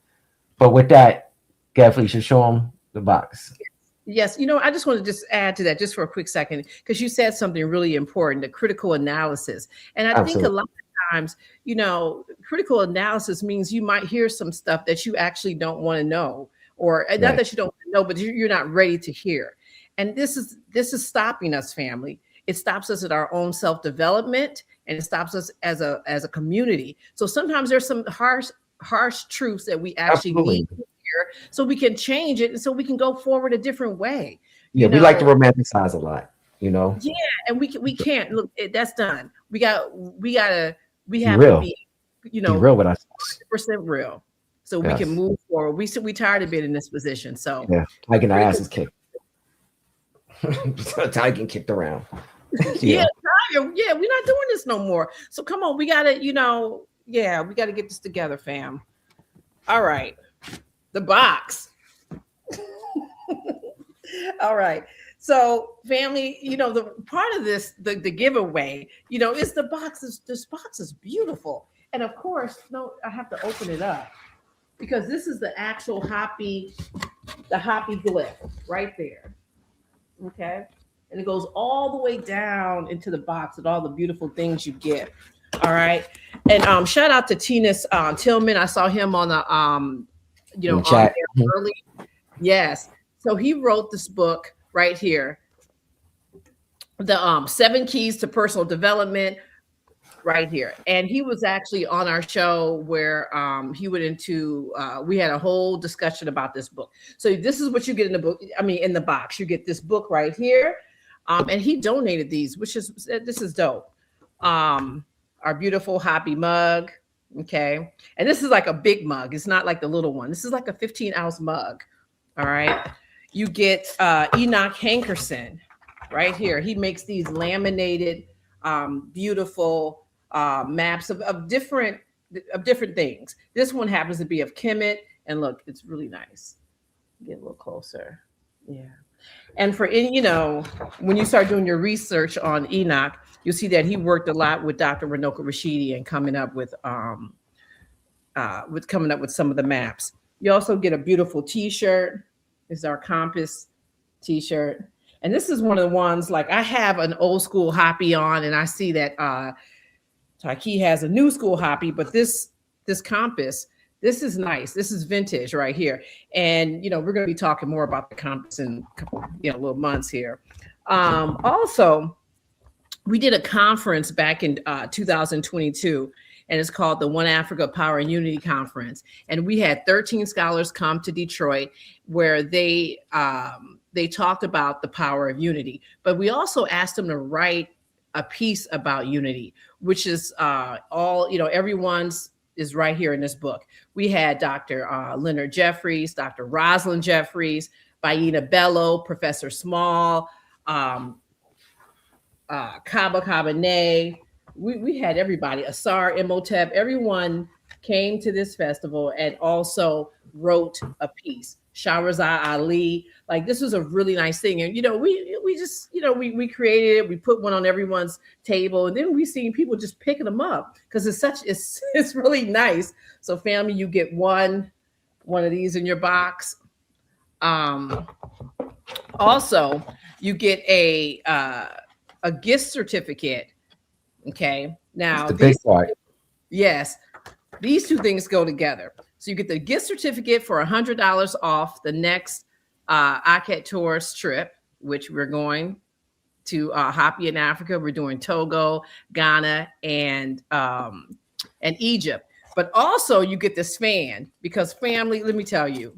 But with that, Gav, you should show them the box. Yes, I just want to just add to that just for a quick second, because you said something really important, the critical analysis. And I think a lot of times, critical analysis means you might hear some stuff that you actually don't want to know, or not that you don't want to know, but you're not ready to hear. And this is stopping us, family. It stops us at our own self-development, and it stops us as a community. So sometimes there's some harsh truths that we actually need to hear, so we can change it, and so we can go forward a different way. Yeah, we like to romanticize a lot, Yeah, and we can't look. That's done. We have to be, be real with us, 100% real, so we can move forward. We tired of being in this position. So yeah, I can ass is kicked. Ty getting kicked around. Yeah, we're not doing this no more. So come on, we gotta, we gotta get this together, fam. All right, the box. All right, so family, the part of this, the giveaway, is the box. This box is beautiful, and of course, I have to open it up because this is the actual HAPI, the HAPI glyph right there. Okay, and it goes all the way down into the box with all the beautiful things you get. All right, and shout out to Tinas Tillman. I saw him on the on there early. Yes, so he wrote this book right here, the 7 Keys to Personal Development, right here. And he was actually on our show where he went into, we had a whole discussion about this book. So this is what you get in the book. In the box, you get this book right here. And he donated these, this is dope. Our beautiful HAPI mug. Okay. And this is like a big mug. It's not like the little one. This is like a 15-ounce mug. All right. You get Enoch Hankerson right here. He makes these laminated, beautiful maps of different things. This one happens to be of Kemet, and look, it's really nice. Get a little closer. Yeah. And for any, when you start doing your research on Enoch, you'll see that he worked a lot with Dr. Ranoka Rashidi and coming up with some of the maps. You also get a beautiful T-shirt. This is our Compass T-shirt. And this is one of the ones, like, I have an old school HAPI on, and I see that Taki has a new school HAPI, but this Compass, this is nice. This is vintage right here. And, we're going to be talking more about the Compass in a couple, little months here. Also, we did a conference back in 2022, and it's called the One Africa Power and Unity Conference. And we had 13 scholars come to Detroit, where they talked about the power of unity. But we also asked them to write a piece about unity, which is everyone's is right here in this book. We had Dr. Leonard Jeffries, Dr. Rosalind Jeffries, Baina Bello, Professor Small, Kaba Kabane. We had everybody, Asar Imhotep. Everyone came to this festival and also wrote a piece. Shahrazad Ali, like, this was a really nice thing. And, we just, we created it. We put one on everyone's table, and then we seen people just picking them up because it's really nice. So family, you get one of these in your box. Also, you get a gift certificate. Okay. Now, the big part. Yes, these two things go together. So you get the gift certificate for $100 off the next ACAT tourist trip, which we're going to HAPI in Africa. We're doing Togo, Ghana, and Egypt. But also you get this fan, because family, let me tell you,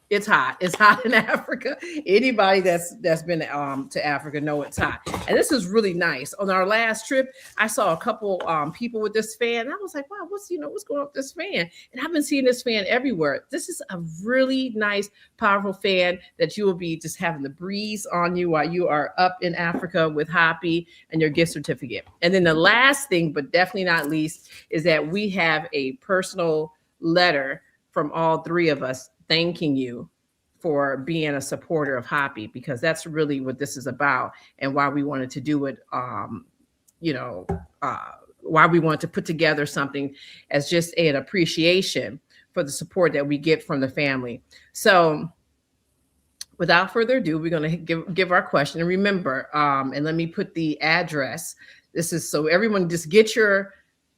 It's hot. It's hot in Africa. Anybody that's been to Africa know it's hot. And this is really nice. On our last trip, I saw a couple people with this fan. I was like, wow, what's going on with this fan? And I've been seeing this fan everywhere. This is a really nice, powerful fan that you will be just having the breeze on you while you are up in Africa with HAPI and your gift certificate. And then the last thing, but definitely not least, is that we have a personal letter from all three of us thanking you for being a supporter of HAPI, because that's really what this is about and why we wanted to do it. Why we wanted to put together something as just an appreciation for the support that we get from the family. So without further ado, we're going to give our question. And remember, and let me put the address. This is so everyone just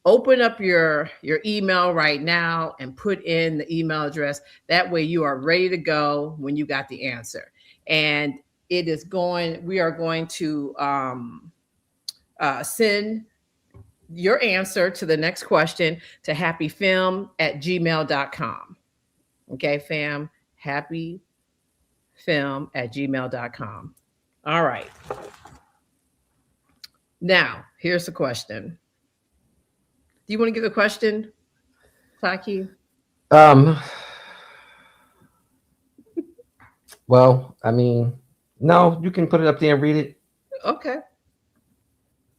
open up your email right now and put in the email address. That way you are ready to go when you got the answer. And we are going to send your answer to the next question to happyfilm@gmail.com. Okay, fam, happyfilm@gmail.com. All right. Now, here's the question. Do you want to give a question, Taki? Well, I mean, no, you can put it up there and read it. Okay.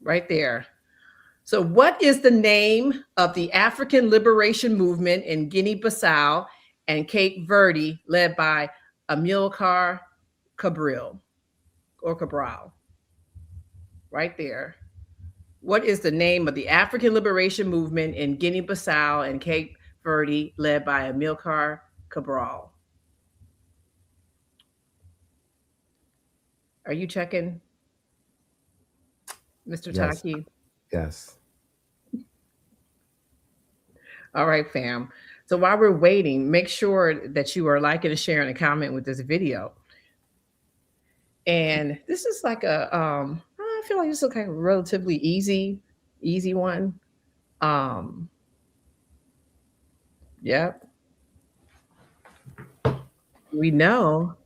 Right there. So what is the name of the African liberation movement in Guinea-Bissau and Cape Verde led by Amilcar Cabral? Right there. What is the name of the African liberation movement in Guinea-Bissau and Cape Verde led by Amilcar Cabral? Are you checking, Mr. Yes. Taki? Yes. All right, fam. So while we're waiting, make sure that you are liking and sharing and comment with this video. And this is like I feel like this is like a relatively easy one. Yep. We know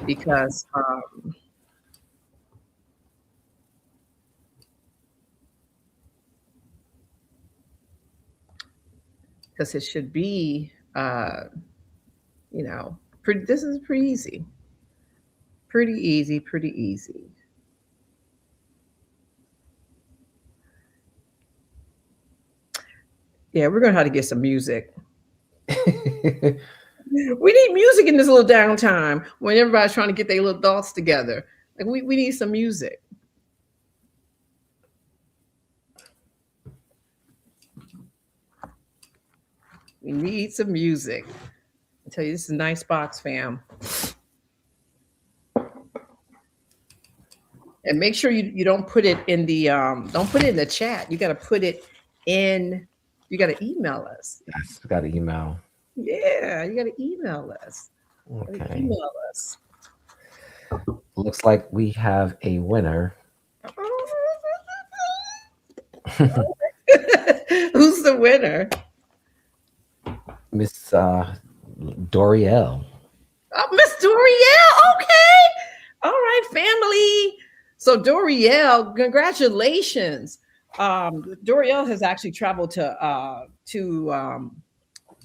because it should be this is pretty easy. Pretty easy. Yeah, we're gonna have to get some music. We need music in this little downtime when everybody's trying to get their little thoughts together. Like we need some music. We need some music. I tell you, this is a nice box, fam. And make sure you don't put it in the chat. You got to put it in. You got to email us. Yes, we got to email. Yeah, you got to email us. Okay. Email us. Looks like we have a winner. Who's the winner? Miss Dorielle. Oh, Miss Dorielle. Okay. All right, family. So Dorielle, congratulations. Dorielle has actually traveled to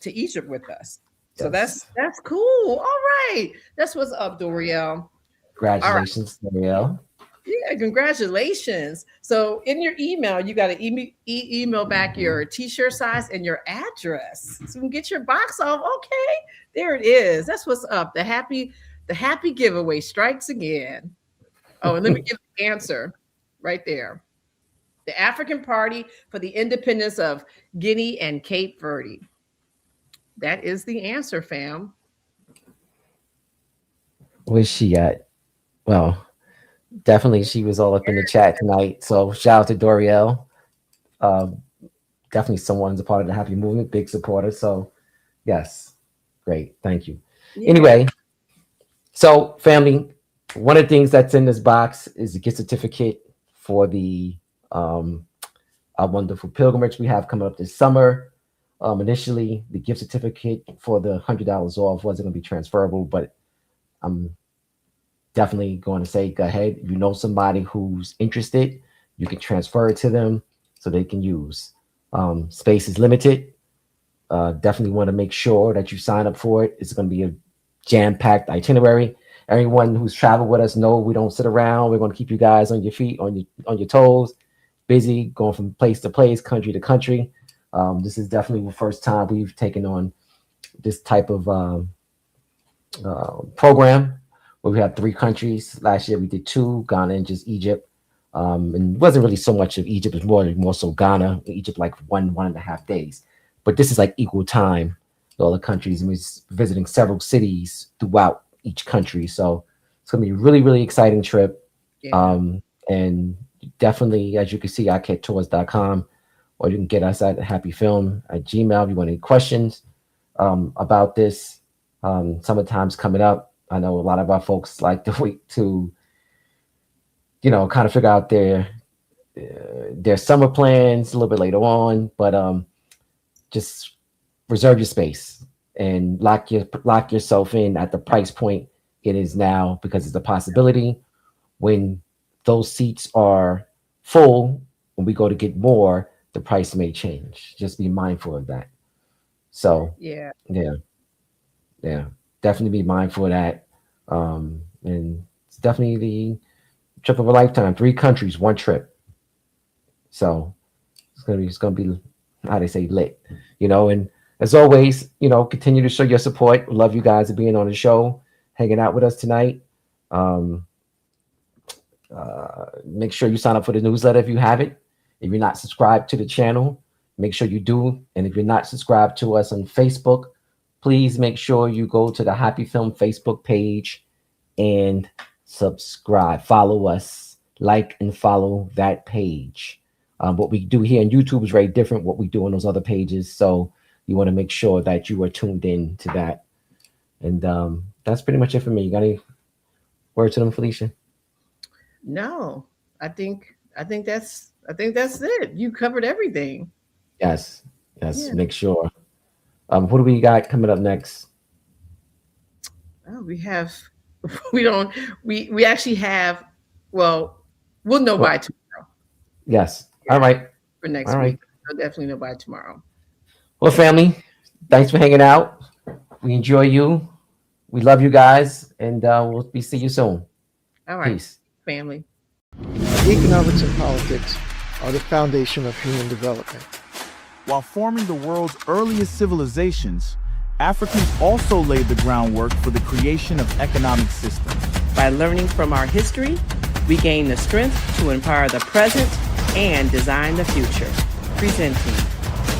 Egypt with us. So Yes. that's cool. All right. That's what's up, Dorielle. Congratulations, Dorielle. Yeah, congratulations. So in your email, you got to email back your t-shirt size and your address so you can get your box off. Okay, there it is. That's what's up. The happy giveaway strikes again. Oh, and let me give the answer right there. The African Party for the Independence of Guinea and Cape Verde. That is the answer, fam. Where's she at? Well, definitely she was all up in the chat tonight. So shout out to Dorielle. Definitely someone's a part of the HAPI movement, big supporter. So yes, great. Thank you. Yeah. Anyway, so family, one of the things that's in this box is a gift certificate for the our wonderful pilgrimage we have coming up this summer. Initially, the gift certificate for the $100 off wasn't going to be transferable, but I'm definitely going to say, go ahead. If you know somebody who's interested, you can transfer it to them so they can use. Space is limited. Definitely want to make sure that you sign up for it. It's going to be a jam-packed itinerary. Everyone who's traveled with us know we don't sit around. We're going to keep you guys on your feet, on your toes, busy, going from place to place, country to country. This is definitely the first time we've taken on this type of program where we have 3 countries. Last year we did 2, Ghana and just Egypt. And it wasn't really so much of Egypt, it was more so Ghana, Egypt, like 1.5 days. But this is like equal time with all the countries, and we're visiting several cities throughout each country. So it's gonna be a really, really exciting trip. Yeah. And definitely, as you can see, icattours.com, or you can get us at happyfilm@gmail if you want any questions about this. Summertime's coming up. I know a lot of our folks like to wait to, kind of figure out their summer plans a little bit later on, but just reserve your space and lock yourself in at the price point it is now, because it's a possibility when those seats are full, when we go to get more, the price may change. Just be mindful of that. So Yeah. Definitely be mindful of that. And it's definitely the trip of a lifetime. 3 countries, 1 trip. So it's gonna be how they say lit, and as always, continue to show your support. Love you guys for being on the show, hanging out with us tonight. Make sure you sign up for the newsletter if you haven't. If you're not subscribed to the channel, make sure you do. And if you're not subscribed to us on Facebook, please make sure you go to the Happy Film Facebook page and subscribe. Follow us, like and follow that page. What we do here on YouTube is very different what we do on those other pages. So you want to make sure that you are tuned in to that. And that's pretty much it for me. You got any words to them, Felicia? No, I think that's it. You covered everything. Yes. Yeah. Make sure. What do we got coming up next? Oh, we actually have, we'll know by tomorrow. Yes. All right. For next week. We'll definitely know by tomorrow. Well, family, thanks for hanging out. We enjoy you. We love you guys, and we'll see you soon. All right. Peace. Family. Economics and politics are the foundation of human development. While forming the world's earliest civilizations, Africans also laid the groundwork for the creation of economic systems. By learning from our history, we gain the strength to empower the present and design the future. Presenting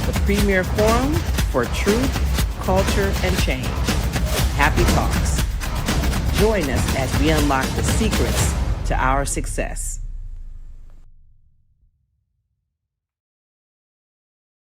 the premier forum for truth, culture, and change. HAPI Talks. Join us as we unlock the secrets to our success.